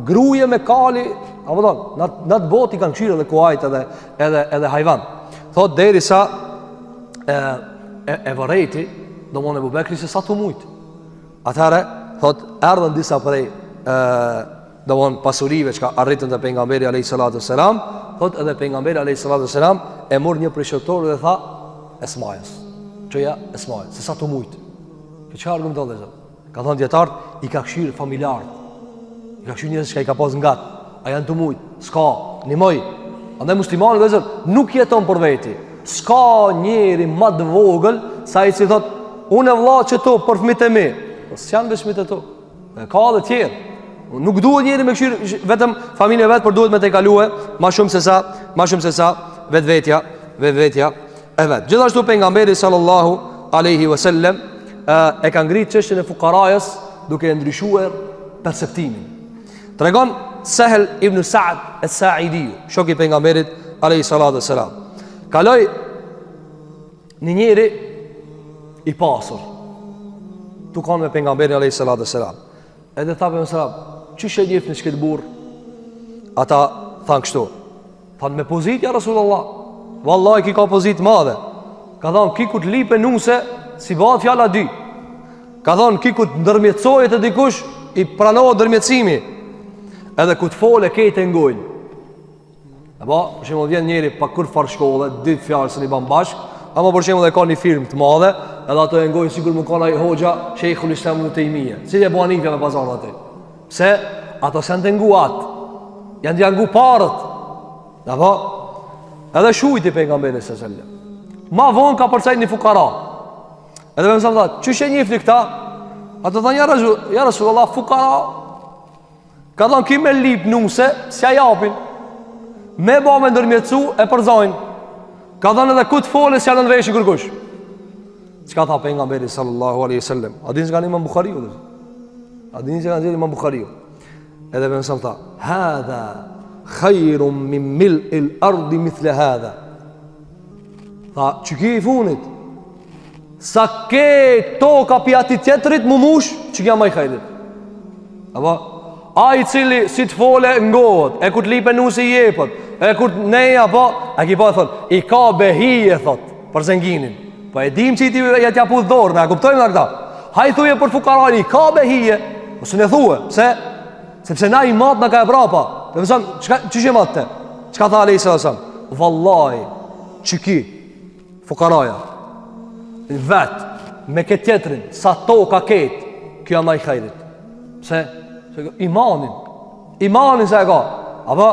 gruaje me kali, apo thot në atë botë I kanë qyrë edhe kuajt edhe hayvan. Thot derisa e vërejti, domon Abu Bekri se sa të mujt. Atëherë thot erdhën disa prej domon pasurive që ka arritën të pejgamberi alayhi salatu wasalam, thot edhe pejgamberi alayhi salatu wasalam e mor një prej shërtorëve dhe tha Esmajës. Çoja Esmajës, se sa të mujt. Për çfarë më ndodhe zot? Ka thënë dietar I ka kshir familjarët. I ka kshir njerëz që I ka pas ngat. A janë të mujt? S'ka, nimoj. Andaj muslimani vëzër nuk jeton për veti. S'ka njeri më të vogël sa I si thot unë vëlla që to për fëmijët e mi. Po s'janë fëmijët e to. Ka edhe tjerë. Nuk duhet njeri me këshir vetëm familje vet, por duhet me të kalue ma shumë se sa vetvetja e vet. Gjithashtu pejgamberi sallallahu alaihi wasallam e ka ngrit çështjen e fukarajës duke ndryshuar perceptimin. Tregon Sahel ibn Sa'd as-Sa'idi, shoku I pejgamberit alayhi salatu wasalam. Kaloi një njeri I pasur. Tu kanë me pejgamberin alayhi salatu wasalam. Edhe tha për mësrab, çish e njefni që këtë burr? Ata thanë kështu. Thanë me pozit, ja Rasulullah. Wallahi ki ka pozit madhe. Ka thonë, ki ku të lipe nuse, si bëhat fjalla dy. Ka thonë, ki ku të ndërmjetësojët e dikush, I pranohet ndërmjetësimi. Edhe ku të fole, kejtë e ngojnë. E ba, për shemull vjen njeri pa kur farë shkolle, ditë fjallë së një ban bashkë, ama për shemull e ka një firmë të madhe, edhe ato e ngojnë sigur më kana I hoxha, Sheikhul Islam Ibn Taymija. Cili e bua nifja me pazarë atë. Pse, ato se në të ngu atë, janë të ngu parët. Apo, edhe shujti pejgamberi sallallahu alaihi wasallam. Ma vonë ka përcajt një fukara. Edhe me mësëm dhatë, që shë njifni këta? Ato thënë, ja Rasulullah, fukara. Ka thonë, ki me lip nuse, s'ja japin. Me ba me ndërmjetësu, e përzajnë. Ka thonë edhe këtë fole, s'ja në nëveshi kërkush. Çka tha pejgamberi sallallahu alaihi wasallam? A dini që kanë Imam Buhariu? A dini që kanë Imam Buhariu? Edhe me mësëm tha, hadha khairun min mil'il ardi mithla hadha. Tha, që ki I funit, sa ke toka pi ati tjetërit mu mush, që kja maj khajrit. Apo ai I cili si të fole ngohet, e kur të lipe nusi jepët, e kur të neja po, a ki po e thot, I ka behije, thot, për zenginin. Po e dim që I ti ja t'ja pu dhorën, a kuptojmë nga këta. Haj thuje për fukarani, I ka behije, po së ne thue, sepse na I matë në ka e brapa. Dhe mësën, që që matë te? Qka tha Alej Salasam? Vallaj, që ki, fukaraja, vetë, me këtë tjetërin, sa to ka ketë, kjo ama I khajrit. Se imanin se e ka. Apo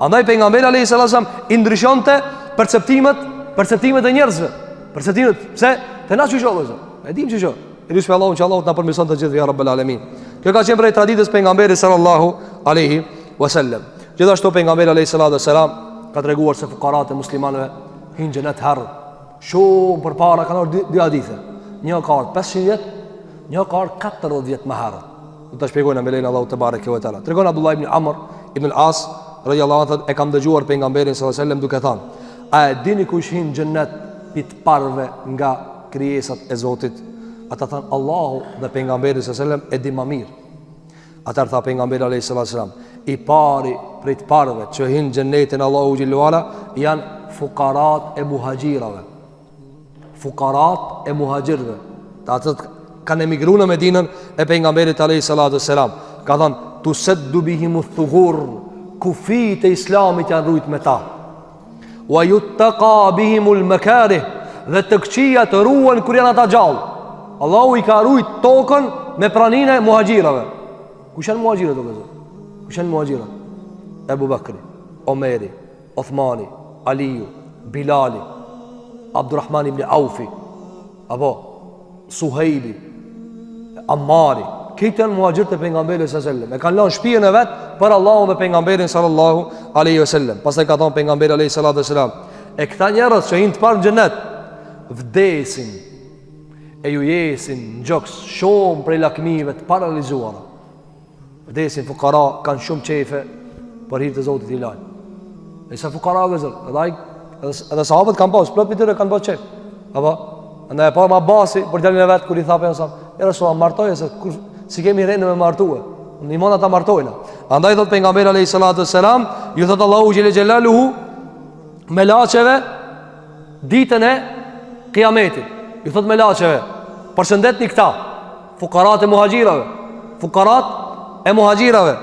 andaj pejgamberi alayhis salam I ndryshonte perceptimet e njerëzve. Perceptimet, pse te na çuço vëzë. E dim çuço. Elis pe Allahu që Allahu na përmirëson të gjithë ya rabbel alamin. Kjo ka qenë prej traditës pejgamberit sallallahu alaihi wasallam. Gjithashtu pejgamberi alayhis salam ka treguar se fuqarat e muslimanëve hin xhenet herë. Shumë përpara kanë dy hadithe. Një ka 500 vjet, një ka 40 vjet më herë. Do ta shpjegojnë me lein Allahu te bareke ve teala. Tregon Abdullah ibn Amr ibn al-As radhiyallahu anhu e kam dëgjuar pejgamberin sallallahu alaihi wasallam duke thënë: a e dini kush hin xhennet pit parve nga krijesat e Zotit? Ata than Allahu dhe pejgamberi sallallahu alaihi wasallam e di më mirë. Ata tha pejgamberi alaihi wasallam: I pari prej të parve që hin xhennetin Allahu xhelalu ala janë fuqarat e muhajirave. Fuqarat e muhajirve. Ata kanë emigruar në Medinën e pejgamberit alayhi salatu selam. Ka thënë tusaddu bihimu thughur, kufit e islamit janë rujt me ta. Wa yuttaqa bihimul makarih, dhe të këqija të ruhen kur janë ata gjallë. Allahu I ka rujt tokën me praninë e muhajirave. Kush janë muhajirët o vëllezër? Kush janë muhajirët? Ebu Bakri, Omeri, Othmani, Aliu, Bilali, Abdurrahman ibn Aufi, apo Suhejbi, Ammari. Këtë janë muhajirët e pejgamberit sallallahu alaihi wasallam. E kanë lënë shtëpinë e vet për Allahun dhe pejgamberin sallallahu alaihi wasallam. Pastaj ka thënë pejgamberi alaihi salatu wasallam: e këta njerëz që hin të parë në xhenet vdesin e ju jesin në gjoks shumë prej lakmive të paralizuara. Vdesin fuqara, kanë shumë qefe për hir të Zotit I laj. E sa fuqara vëzër, edhe sahabët kanë pas, plot tyre kanë pas qef. Apo andaj pa ma basi për djalin e vet kur I tha pe sa, "E Rasul, martoje se kur si kemi rënë me martue." Në mund ata martojnë. Andaj thot pejgamberi alayhis salatu wassalam, ju thot Allahu xhel xelaluhu me laçeve ditën e Kiametit. Ju thot me laçeve, përshëndetni këta, fuqarat e muhajirave, fuqarat e muhajirave.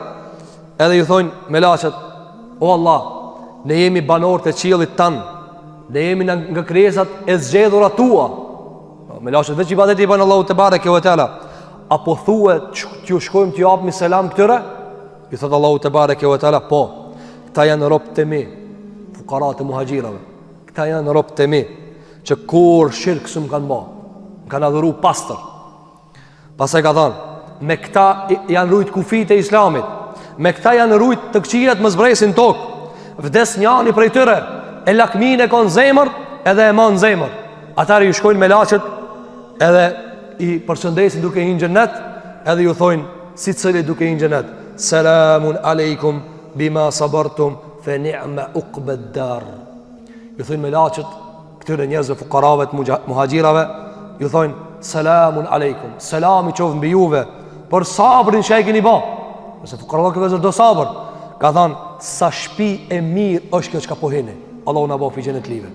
Edhe ju thonë me laçet: "O Allah, ne jemi banorët e qiellit tan, ne jemi nga krijesat e zgjedhura tua." Me laçet veç ibadet I bën Allahu te bareke ve teala. Apo thuhet t'ju shkojmë t'ju japim selam këtyre? I thot Allahu te bareke ve teala: "Po, këta janë robët e mi, fuqarat e muhajirave. Këta janë robët e mi që kur shirk s'm kanë bë, kanë adhuru pastër." Pastaj ka thënë: "Me këta janë rujt kufit e Islamit. Me këta janë rujt të këqijat më zbresin tokë. Vdes njani prej tyre, e lakmin e kon zemër, edhe e mon zemër." Atari ju shkojnë me laçet, edhe I përshëndesin duke hinë xhenet, edhe ju thojnë si cili duke hinë xhenet: "Selamun aleikum bima sabartum fe ni'ma uqbad dar." Ju thojnë me laçet këtyre njerëzve fuqarave të muhajirave, ju thojnë: "Selamun aleikum, selami qoftë mbi juve për sabrin që ai keni bë." Nëse fuqarave këto do sabër, ka thënë sa shtëpi e mirë është kjo çka po hini. Allahu na bëfë xhenet live.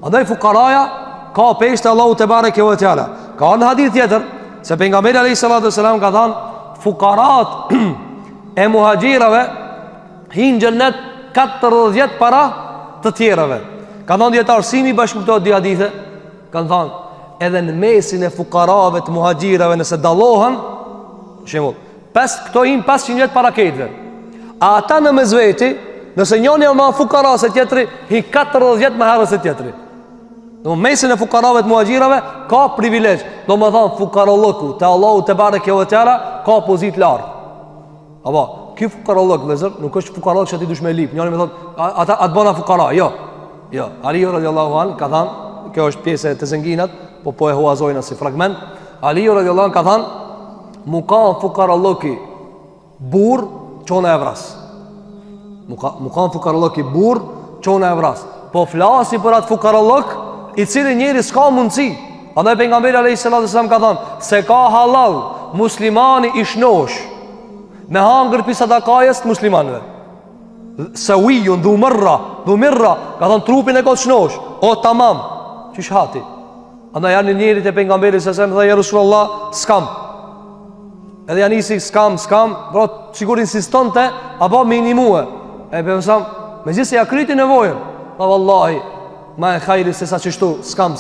Andaj fuqaraja ka peshtë Allahu te bareke ve teala. Ka në hadith tjetër se pejgamberi alayhis salatu wasalam ka thënë fuqarat e muhajirave hin xhennet 40 para të tjerave. Ka thënë dietar simi bashkë këto dy hadithe, kanë thënë edhe në mesin e fuqarave të muhajirave nëse dallohen, për shembull, këto hin 500 vjet para këtëve. A ata në mesveti, nëse njëri është më fuqara se tjetri, hin 40 vjet më herë se tjetri. Në mesin e fuqarave të muhajirave ka privilegj. Do më thonë fuqarolloku te Allahu te bareke ve teala ka pozitë lartë. Apo, ky fuqarollok vëzër, nuk është fuqarollok që ti dush me lip. Njëri më thotë, ata atë bëna fuqara. Jo. Ali radiallahu an ka thënë, kjo është pjesë e të zënginat, po e huazojnë si fragment. Ali radiallahu an ka thënë, mu ka fuqarolloki burr çona e vras. Mu ka fuqarolloki burr çona e vras. Po flasi për atë fuqarollok I cili njeri s'ka mundësi. Andaj pejgamberi alayhis salatu wasallam ka thënë se ka halal muslimani I shnosh me hangër pi sadakajës të muslimanëve. Sawiyun dhu mirra, ka thonë trupin e kotë shnosh. O tamam, çish hati. Andaj janë njerit e pejgamberit s.a.s. dhe ja Rasulullah, skam. Edhe janë nisi skam, bro, sigur insistonte, apo minimue. E përmësam, me gjithë se ja kriti nevojën. Pa vallahi, ma e khajri se sa qështu, skam,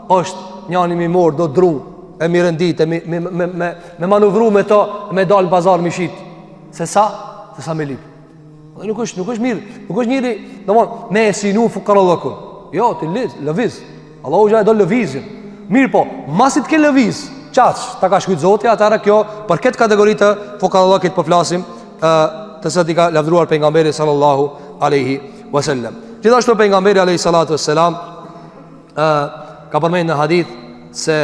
është njani mi morë, do dru, e mi rëndit, me manuvru me to, me dalë bazar mi shit. Se sa me lip. Nuk është mirë, me e sinu fukarallëkun. Jo, ti lëviz. Allahu gjaj do lëvizin. Mirë po, masit ke lëviz, qaq, ta ka shkujt zotja, atëra kjo, për këtë kategoritë të fukarallëkit për flasim, të së t'i ka lavdruar pejgamberi sallallahu alaihi wasallam. Gjithashtu pejgamberi alaihi salatu wassalam ka përmendur në hadith se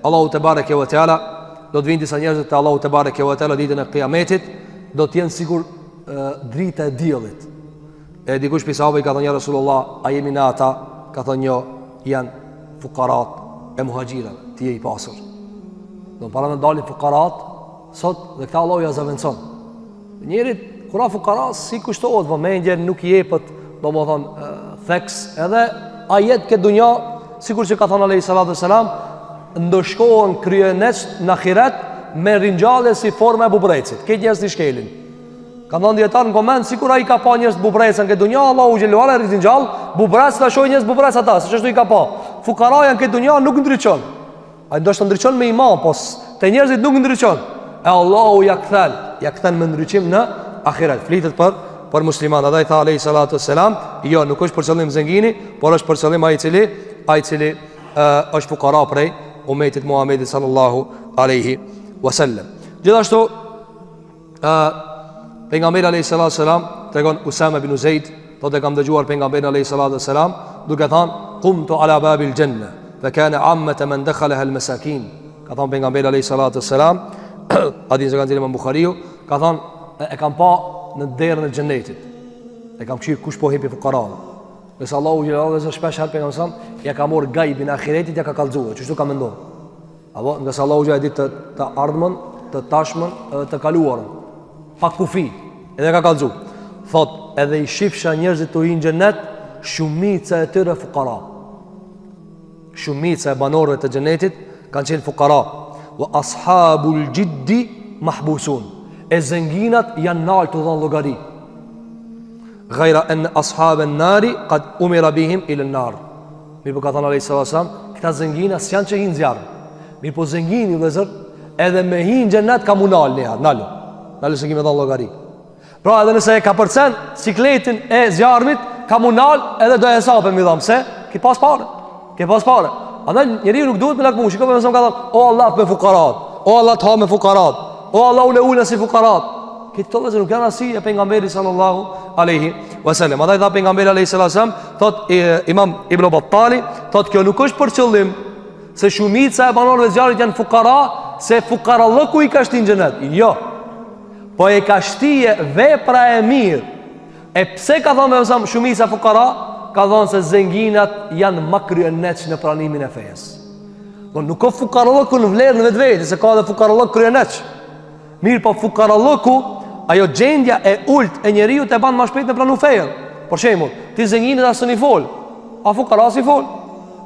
Allahu te bareke ve teala do të vinë disa njerëz te Allahu te bareke ve teala ditën e Kiametit, do të jenë sigur drita e diellit. E dikush prej sahabëve ka thënë ja Rasulullah, a jemi ne ata? Ka thënë jo, janë fuqarat e muhaxhirave, ti je i pasur. Do para në dalin fuqarat sot dhe këta Allahu ja zaventson. Njerit kura fukaras si kushtohet, vëmendje nuk i jepet, do më thonë, theks, edhe a jetë këtë dunja, sikur që ka thonë alaihi salatu wassalam, ndëshkohen kryenec në ahiret me ringjallje si forma e bubrecit. Këtë njerëz të shkelin. Ka thonë dietar në koment, sikur ai ka pa njerëz bubrecën këtë dunja, Allahu xhelalu ala ringjall, bubrec ta shoj njerëz bubrec ata, se çështu i ka pa. Fukaraja në këtë dunja nuk ndriçon. Ai ndoshta ndriçon me iman, po te njerëzit nuk ndriçon. E Allahu ja kthen me ndryqim në ahiret. Flitet për musliman. Adha i tha alaihi salatu wassalam, jo, nuk është për qëllim zengini, por është për qëllim ai i cili është fukara prej umetit Muhamedit sallallahu alaihi wasallam. Gjithashtu pejgamberi alaihi salatu wassalam tregon Usama ibn Zeid, thotë kam dëgjuar pejgamberin alaihi salatu wassalam duke thënë qumtu ala babil janna fa kana ammata man dakhalaha al masakin. Ka thënë pejgamberi alaihi salatu wassalam, hadith që kanë dhënë Imam Buhariu, ka thënë e kam pa në derën e xhenetit. E kam qyr kush po hepi fuqarave. Nëse Allahu xhallahu dhe shpesh help pejgamberin, ja ka marr gajbin e ahiretit, ja ka kallzuar, çështu ka mendon. Apo nëse Allahu xhallahu ditë të ardhmën, të tashmën, të kaluarën, pa kufi, edhe ka kallzuar. Thot, edhe i shifsha njerëzit të hyjnë në xhenet, shumica e tyre fuqara. Shumica e banorëve të xhenetit kanë qenë fuqara. Wa ashabul jiddi mahbusun. E zënginat janë nalë të dhanë logari. Gajra en ashabën nari qad umira bihim ilën nar. Mirë po ka thënë alaihi sallam, këta zëngina s'janë që hinë zjarë. Mirë po zëngini vëzër, edhe me hinë gjennet ka mu nalë njëherë. Nalë se kime dhanë logari. Pra edhe nëse e ka përcen cikletin e zjarëmit, ka mu nalë edhe do e hesapë mi dhamë. Se, ki pas pare. Andaj njeriu nuk duhet me lakmu. Shikoj me mëson ka thënë, o Allah me fukarat, o Allah të ha me fukarat, o Allah ule si fukarat. Këto vëzë nuk janë asi e pejgamberit sallallahu alaihi wasallam. Andaj dha pejgamberi alaihi sallam, thot Imam Ibn Battali, thot kjo nuk është për qëllim se shumica e banorëve të zjarrit janë fukara, se fukarallëku i ka shtin xhenet. Jo. Po e ka shtije vepra e mirë. E pse ka thonë me shumica fukara? Ka thonë se zënginat janë më kryeneç në pranimin e fejes. Nuk ka fukarallëku në vlerë në vetvete, se ka dhe fukarallëku kryeneç. Mirë po fukarallëku, ajo gjendja e ult e njeriu të banë më shpejt në pranu fejen. Por shembull, ti zënginit asë një fol, a fukara si fol.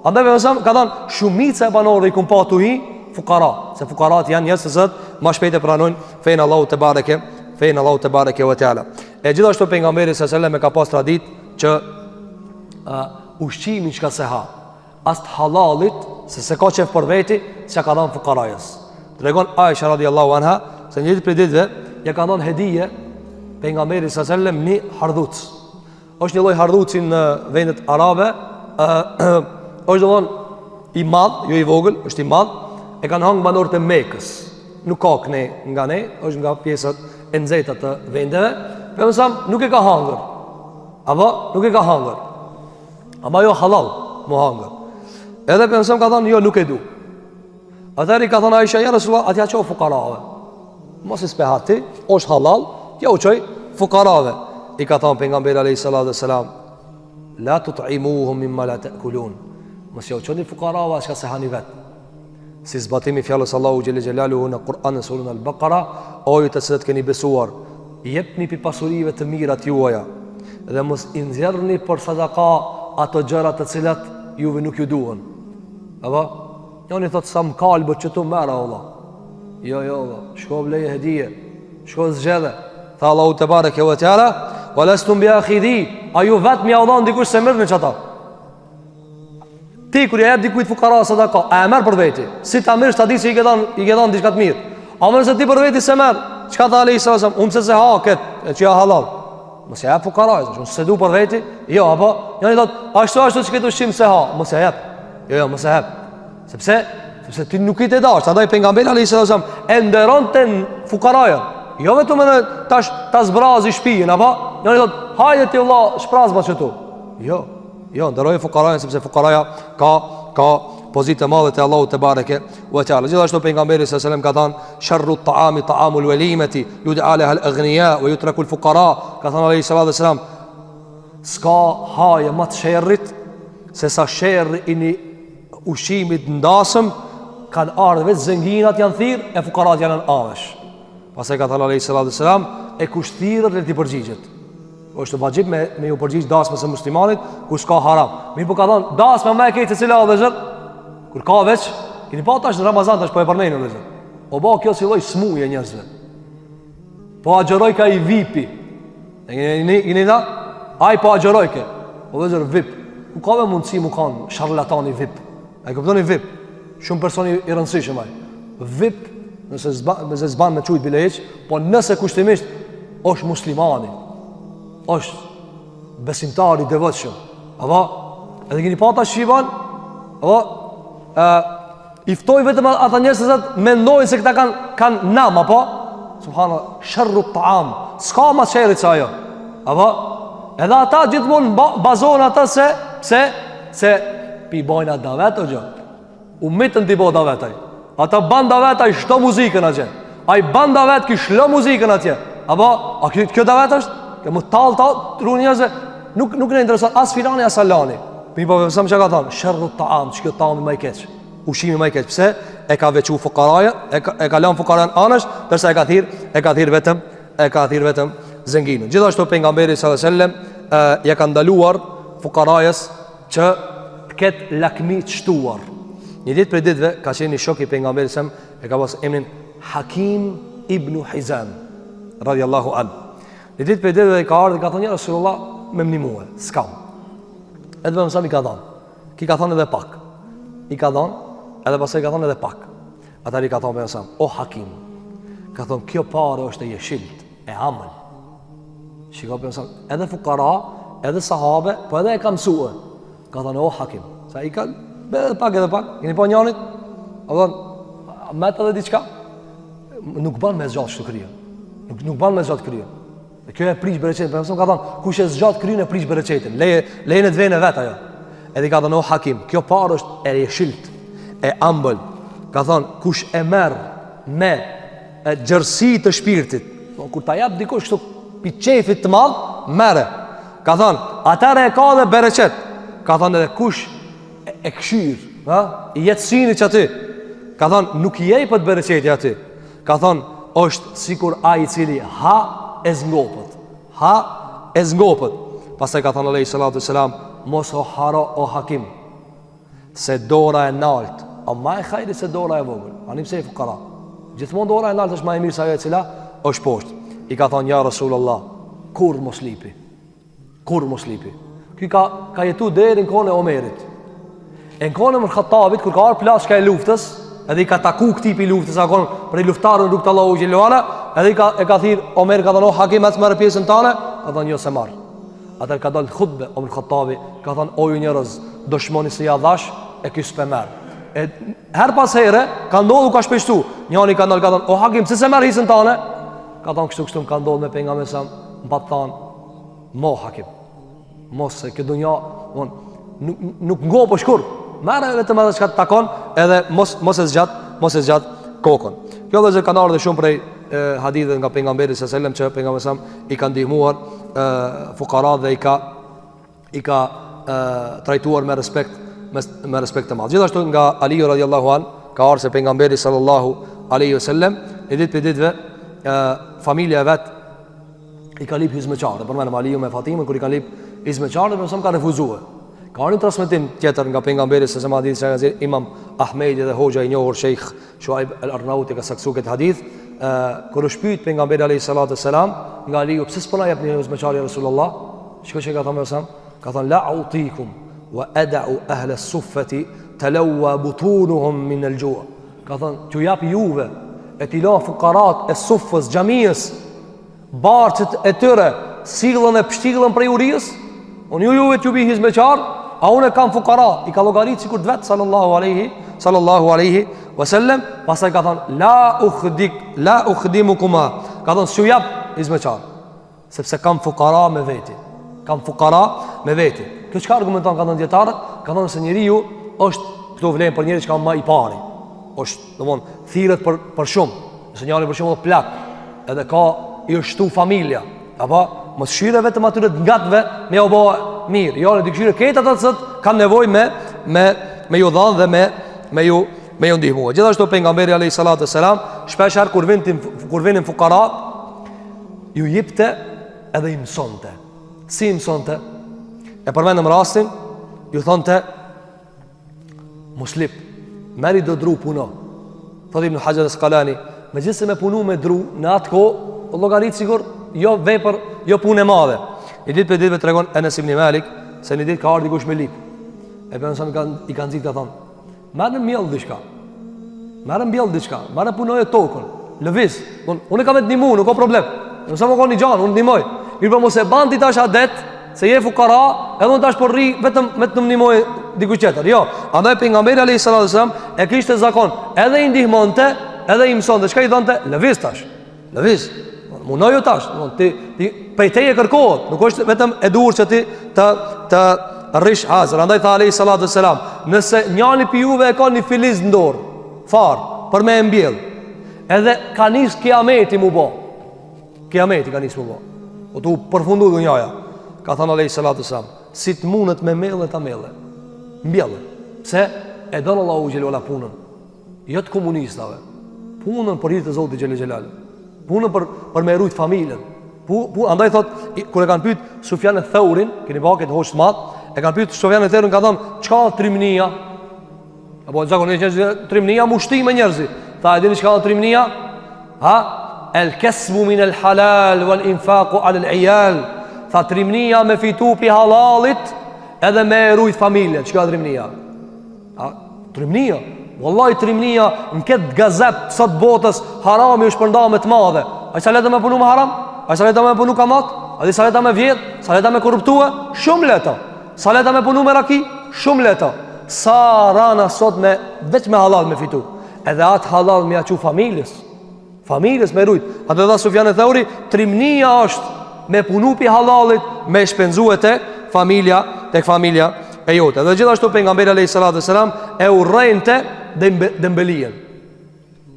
Andaj ka thonë shumica e banorëve i kumpa të hi fukara, se fukarat janë njerëz që më shpejt e pranojnë fejen Allahu te bareke ve teala. E gjithashtu pejgamberi sallallahu alajhi wasallam ka pas traditë që ushqimin që ka se ha astë halalit, se ka qef për veti, që ka dhanë fukarajës. Tregon Aisha radiallahu anha, se një ditë për ditëve, ja ka dhanë hedije pejgamberi sallallahu alajhi wasallam një hardhuc. Është një lloj hardhuci në vendet arabe, është dhe i madh, jo i vogël, është i madh, e kanë hangë banorët e Mekës. Nuk ka këne nga ne, është nga pjesët e nxehta të vendeve, për mësam nuk e ka hangër. Apo nuk e ka hangër. Ama jo halal, mu hangër. Edhe për mësëm ka thonë, jo nuk e du. Atëri ka thonë Aisha, ja Rasulullah, atja qo fukarave. Mos i spehati, është halal, ja u qoj fukarave. I ka thonë pejgamberi alayhi salatu wassalam, la tut'imuhum mimma la ta'kulun. Mos ja u qoni fukarave, ashka se hani vetë. si zbatimi fjalës Allahu xhelle xhelaluhu në Kur'an në surën Al-Baqara, o ju të cilët keni besuar, jepni pi pasurive të mira të juaja dhe mos i nxjerrni për sadaka ato gjëra të cilat juve nuk ju duhen. Apo njëri thot sa mkalbë që tu merr Allah. Jo, Allah, shko bleje hedije, shko zgjedhe. Tha Allahu te bareke ve teala, "Walastum bi akhidhi", a ju vetëm ja udhon dikush se merr me çata. Ti kur ja jep dikujt fukara sadaka, a e merr për veti? Si ta merrsh ta di se i ke dhënë diçka të mirë. A merr ti për veti se merr? Çka tha Ali sallallahu alaihi wasallam? Pse se ha kët, që ja halal. Mos ja jep fukara, se du për veti. Jo, apo njëri thot, ashtu që këtë ushqim se ha, mos ja jep. Jo, mos ja jep. Sepse ti nuk i të dash. Andaj pejgamberi alayhis salam e nderonte fukaraja. Jo vetëm tash ta zbrazi shtëpinë, apo njëri thot, hajde ti vëlla, shprazma çtu. Jo, nderoj fukaraja sepse fukaraja ka pozitë të madhe te Allahu te bareke ve teala. Gjithashtu pejgamberi sallallahu alajhi wasallam ka thënë, "Sharru at-ta'ami ta'amul walimati yud'a laha al-aghniya wa yutraku al-fuqara." Ka thënë alayhi sallallahu alajhi wasallam, "Ska haje më të sherrit se sa sherri i një ushqimit ndasëm, kanë ardhur vetë zënginat janë thirr e fukarat janë anësh." Pastaj ka thënë alayhi sallallahu alajhi wasallam, "E kush thirrët le ti përgjigjet." Është vajib me ju përgjigj dasmës së muslimanit kur s'ka haram. Mirë po ka thënë, dasma më e keq se cila dhe zot, kur ka veç, keni pa tash në Ramazan tash po e përmendën dhe zot. O ba kjo si lloj smuje njerëzve. Po agjeroj ka i vipi. E keni da? Ai po agjeroj ke. O dhe zot vip. Ku ka mundësi mu kanë sharlatani vip. Ai kuptoni vip. Shumë personi i rëndësishëm ai. Vip, nëse zban me çujt bile hiç, po nëse kushtimisht është muslimani, është besimtari i devotshëm. Apo edhe keni pa tash shqipan, apo i ftoj vetëm ata njerëz që mendojnë se këta kanë nam, apo subhanallahu, sharru ta'am, s'ka më çerrit se ajo. Apo edhe ata gjithmonë bazohen ata se pi bojna davet o gjë. U mitën t'i bo davet ai. Ata ban davet ai shto muzikën atje. Ai ban davet ki shlo muzikën atje. Apo a kjo davet është? Kjo më tall runi njerëzve nuk ne intereson as filani as alani. Mi po vësam çka ka thënë, sharru ta'am, çka taami më i keq. Ushqimi më i keq. Pse? E ka veçu fukaraja, e ka lënë fukaran anësh, ndërsa e ka thirr vetëm zenginën. Gjithashtu pejgamberi sallallahu alajhi wasallam ja ka ndaluar fukarajës që të ketë lakmi të shtuar. Një ditë për ditëve ka qenë një shok i pejgamberit sem, e ka pas emrin Hakim ibn Hizam radiyallahu an. Një ditë për ditëve ka ardhur dhe ka thënë ja Rasulullah me mnimue, s'kam. Edhe më sa mi ka thënë. Ki ka thënë edhe pak. I ka thënë, edhe pastaj ka thënë edhe pak. Ata i ka thënë me sa, o Hakim. Ka thënë kjo parë është e jeshilt, e amël. Shikoj për sa, edhe fukara, edhe sahabe, po edhe e ka mësuar. Ka thënë o Hakim. Sa i ka edhe pak. Keni pa njanit? A thënë, me të edhe diqka? Nuk ban me zgjatë shtë Nuk ban me zgjatë kryen. Dhe kjo e prish bereqetin. Për mësëm ka thënë, kush e zgjatë kryen e prish bereqetin. Lejnë e të vejnë e vetë ajo. Edhe ka thënë, o Hakim, kjo parë është e jeshilt, e ambël. Ka thënë, kush e merë me gjërsi të shpirtit. Kur ta jap dikush kështu pi qefit të madh, merre. Ka thënë, atëre e ka dhe bereqet. Ka thënë edhe kush e këshyr, i jetësini që aty. Ka thënë, nuk i jepët bereqeti aty. Ka thënë, është sikur ai i cili ha e zngopët. Pastaj ka thënë alayhi salatu selam, mos o haro o Hakim, se dora e nalt, a ma e hajri se dora e vogël. Ani pse e fukara. Gjithmonë dora e nalt është më e mirë se ajo e cila është poshtë. I ka thënë ja Rasulullah, kur mos lipi. Ky ka jetu deri në kohën e Omerit. Në kohën e Khattabit, kur ka ardhur plaçka e luftës, edhe i ka taku këtij pi luftës, akon për luftarën rrugt Allahu xhelalu ala, edhe e ka thirr Omer, ka thënë Hakim as marr pjesën tane, ka thënë jo se marr. Atë ka dalë khutbë Omer Khattabi, ka thënë o ju njerëz, dëshmoni se ja dhash e ky s'pe merr. Her pas here ka ndodhur ka shpeshtu. Njëri ka ndal ka thënë o Hakim, pse se merr hisën tane? Ka thënë kështu ka ndodhur me pejgamberin sa mba thon mo Hakim. Mos se kjo dunja nuk ngopo shkur. Marrë vetëm atë çka të takon, edhe mos e zgjat kokën. Kjo vëzë kanë ardhur shumë prej hadithe nga pejgamberi sallallahu alajhi wasallam, që pejgamberi sa i ka ndihmuar fuqarat dhe i ka trajtuar me respekt të madh. Gjithashtu nga Ali radhiyallahu an ka ardhur se pejgamberi sallallahu alaihi wasallam e ditë për ditëve familja e vet i ka lip hizmeçare, përmendëm Aliu me Fatimën kur i ka lip hizmeçare, por sa ka refuzuar. Ka një transmetim tjetër nga pejgamberi se hadith që ka thënë Imam Ahmedi dhe hoxha i njohur Sheikh Shuaib al-Arnauti ka saksu këtë hadith, kur u shpyet pejgamberi alayhi salatu wassalam nga Aliu pse s'po na japni hizmeçare Rasulullah, shikoj që ka thënë sa, ka thënë la utikum wa ad'u ahla as-suffati talawwa butunuhum min al-ju'. Ka thënë t'ju jap juve e t'i la fukarat e suffës xhamisë barçet e tyre sillën e pështillën prej urijës, unë juve t'ju bi hizmeçar, a unë kam fukara, i ka llogarit sikur të vet sallallahu alaihi wasallam, pastaj ka thënë la ukhdimukuma, ka thënë s'ju jap hizmeçar, sepse kam fukara me veti. Kjo çka argumenton ka thënë dietarët, ka thënë se njeriu është këto vlen për njerëz që kanë më i pari. Është, domthon, thirret për shumë. Nëse njëri për shembull plak, edhe ka i është shtu familja, apo mos shire vetëm atyre të ngatëve me u bë mirë. Jo, ne dikshire këta ata që kanë nevojë me ju dhënë dhe me ju ndihmuar. Gjithashtu pejgamberi alayhi salatu selam shpesh kur vinin fukara ju jepte edhe i mësonte. Si i mësonte? E përmendëm rastin, ju thonte muslip, meri do dru puno. Thot Ibn Hajar al-Asqalani, megjithëse me punu me dru në atë kohë, llogarit sigur jo vepër, jo punë e madhe. Një ditë për ditëve tregon Enes ibn Malik se një ditë ka ardhur dikush me lip. E penson i kanë nxit ka thonë, "Marrë mjell diçka. Marrë punojë tokën. Lëviz. Unë kam të ndihmu, nuk ka problem. Nëse më koni gjan, unë ndihmoj. Mirë po mos e ban ti tash adet se je fukara, edhe unë tash po rri vetëm me të ndihmoj dikush tjetër. Jo, andaj pejgamberi alayhis salam e kishte zakon, edhe i ndihmonte, edhe i mësonte. Çka i thonte? Lëviz tash. Lëviz. Munoju tash, ti prej teje kërkohet, nuk është vetëm e duhur që ti të rrish hazër. Andaj tha alayhi salatu wassalam, nëse njani pi juve e ka një filiz në dorë, far, për me e mbjell, edhe ka nis kiameti mu bo. Kiameti ka nis mu bo. O tu përfundu dunjaja. Ka thënë alayhi salatu wassalam, si të mundet me melle ta melle. Mbjellë. Pse e don Allahu xhelalu ala punën. Jo të komunistave. Punën për hir të Zotit xhelal xhelal. Punën për me rujt familjen. Andaj thot, kur e kanë pyet Sufjan al-Thaurin, keni pa këtë hoç të madh, e kanë pyet Sufjan al-Thaurin, ka thonë, çka trimnia? Apo zakonisht trimnia mushtim me njerëz. Tha, e dini çka trimnia? Ha? El-kasbu min al-halal wal-infaqu ala al-iyal. Tha, trimnia me fitu pi halalit edhe me rujt familjen. Çka trimnia? Ha? Trimnia. Wallahi trimnia në këtë gazet sot botës harami është përnda me të madhe. A sa letë me punu me haram? A sa letë me punu kamat? A di sa letë me vjet? Sa letë me korruptue? Shumë letë. Sa letë me punu me raki? Shumë letë. Sa rana sot me veç me halal me fitu. Edhe atë halal me aqu familjes me rujt. Atë dhe Sufjan al-Thauri, trimnia është me punu pi halalit, me shpenzue tek familja e jote. Dhe gjithashtu pejgamberi alayhis salatu wassalam e urrente dembelien.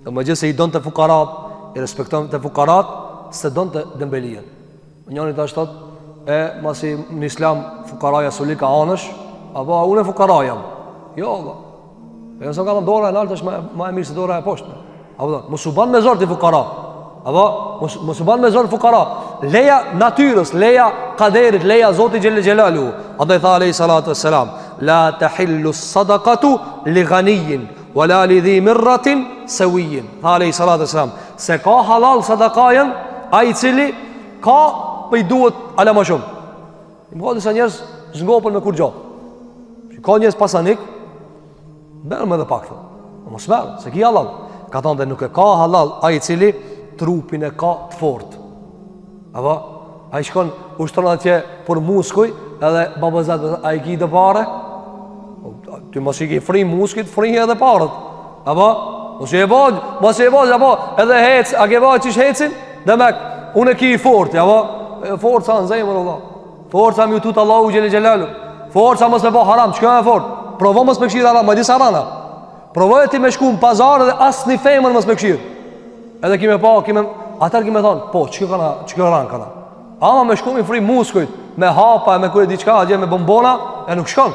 Dhe më gjithë se i donë të fukarat, i respekton të fukarat, se donë të dembelien. Njëri të ashtot, masi në islam fukaraja sulika anësh, apo unë e fukaraja. Jo, Allah. E nësë ka të dora e naltë është ma e mirë se dora e poshtë. Apo, mos u ban me zorë të fukara. Apo, mos u ban me zorë të fukara. Leja natyrës, leja kaderit, leja Zoti Gjelle Gjelalu. Andaj tha alayhi salatu wassalam, la tahillu sadaqatu li ghanijin wala li dhi mirratin sawiyin. Tha alayhi salatu wassalam, se ka halal sadaqajen ai i cili ka po i duhet ala më shumë. Më ka disa njerëz zngopën me kur gjo. Ka njerëz pasanik, bërë me dhe pak thë. Mos bërë, se ki halal. Ka thonë dhe nuk e ka halal ai i cili trupin e ka të fort. Apo, ai shkon ushtron atje për muskuj, edhe babazat ai ki të pare. Ti mos i ki fri muskujt, fri edhe parët. Apo, mos i e boj, apo edhe hec, a ke boj qish hecin? Demek, unë e ki i fort, apo, forca në zemër Allah. Forca më tut Allahu xhel xhelalu. Forca mos e bë haram, çka është fort? Provo mos me kshir haram, më di sa rana. Provoj ti me shku në pazar dhe asnjë femër mos me kshir. Edhe kimë pa, atar kimë thon, po, çka ran kana. Ama me shku mi fri muskujt, me hapa, me kujt diçka, atje me bombona, e nuk shkon.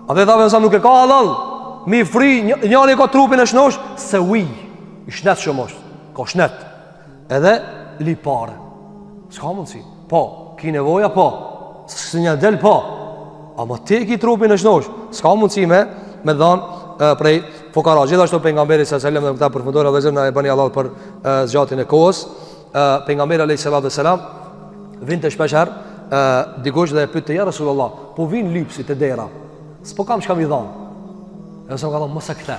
Atë tha vetëm nuk e ka halal. mi fri, njëri ka trupin e shnosh, se uj, i shnet shumë është, ka shnet, edhe li pare. S'ka mundësi, po, ki nevoja, po, së një del, po, ama te ki trupin e shnosh, s'ka mundësi me dhanë prej fukara. Gjithashtu pejgamberi sallallahu alajhi wasallam, dhe këta përfundojnë dhe zërë në e bëni Allah për zgjatin e kohës, pejgamberi sallallahu alajhi wasallam vinte shpesher dikush dhe e pyet te ja Rasulullah, po vin lipsit e dera, s'po kam çka mi dhanë. E sa ka thonë mos e kthe.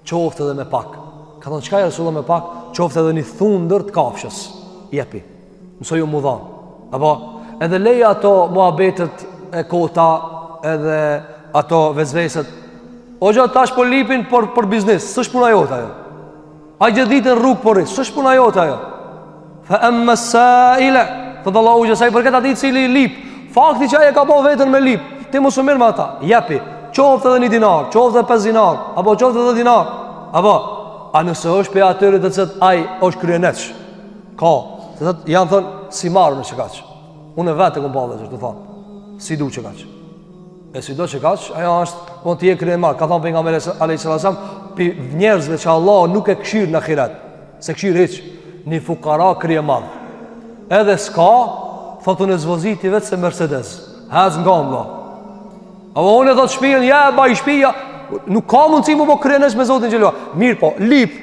Qoftë edhe me pak. Ka thonë çka ja Rasulullah me pak, qoftë edhe një thundër të kafshës. Jepi. Mësoj mu dhanë. Apo edhe leja ato muhabetet e kota, edhe ato vezveset. O gjatë tash po lipin për biznes, s'është puna jote ajo. A gjithë ditën rrugë por rrit, s'është puna jote ajo. Fa amma sa'ila, thot Allahu që sa i përket atij cili lip, fakti që ai e ka bën veten me lip, ti mos u merr me ata. Jepi, qoftë edhe 1 dinar, qoftë edhe 5 dinar, apo qoftë edhe dinar. Apo a nëse është pe atyre të cilët ai është kryeneç. Ka, të thotë janë thon si marrën se kaç. Unë vetë kom ballë të thon. Si du që kaç. E si do që kaç, ajo është mund të jetë kryenar. Ka thënë pejgamberi alayhis salam, pi njerëzve që Allah nuk e këshir në ahiret, se këshir hiç, një fukara kryenar. Edhe s'ka, thotë unë zvoziti vetë se Mercedes. Hez nga Allah. Apo unë thotë shtëpinë, ja baj shtëpia, nuk ka mundësi më po kryenesh me Zotin xhelua. Mirë po, lip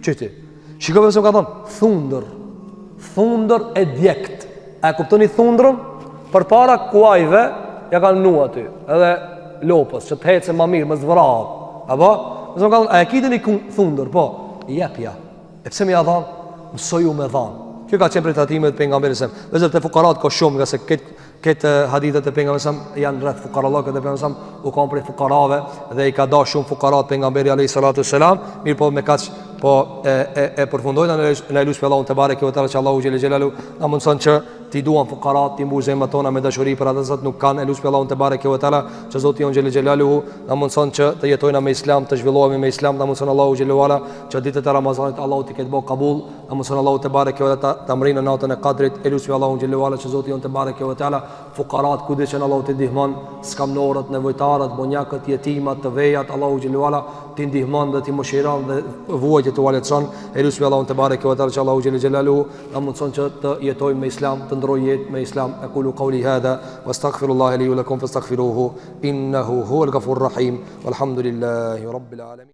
çeti. Shikoj se ka thënë thundër e djekt. A e kuptoni thundrën? Përpara kuajve ja kanë nu aty, edhe lopës që të hecë më mirë, më zvrat. Apo? Mëse më ka thënë, a e kiteni thundër? Po, jepja. E pse më ja dhan? Mësoju me dhan. Kjo ka qenë për trajtimet e pejgamberit sa. Dhe te fukarat ka shumë, nga se këtë hadithet e pejgamberit sa janë rreth fukarallëve dhe pejgamberi sa u kanë për fukarave dhe i ka dashur shumë fukarat pejgamberi alayhis salatu wassalam. Mirë po me kaç po e përfundojnë në lutë për Allahun te bareke ve teala që Allahu xhelel xhelalu na mundson që ti duam fukarat, ti mbush zemrat tona me dashuri për ata që nuk kanë. Lutë për Allahun te bareke ve teala që Zoti jon xhelel xhelalu na mundson që të jetojmë me Islam, të zhvillohemi me Islam. Na mundson Allahu xhelel wala që ditët e Ramazanit Allahu t'i ketë bë kabull. Na mundson Allahu te bareke ve teala ta mrinë në natën e Kadrit. Lutë për Allahun xhelel wala që Zoti jon te bareke ve teala fukarat kudo që Allahu t'i ndihmon, skamnorët, nevojtarët, bonjakët, jetimat, të vejat, Allahu xhelel wala t'i ndihmon dhe t'i mëshiron dhe vuajtje të ualetson. Lutë për Allahun te bareke ve teala që Allahu xhelel xhelalu na mundson që të jetojmë me Islam, të ndrojmë jetë me Islam. Aqulu qawli hadha wastaghfirullaha li wa lakum fastaghfiruhu innahu huwal ghafurur rahim walhamdulillahi rabbil alamin.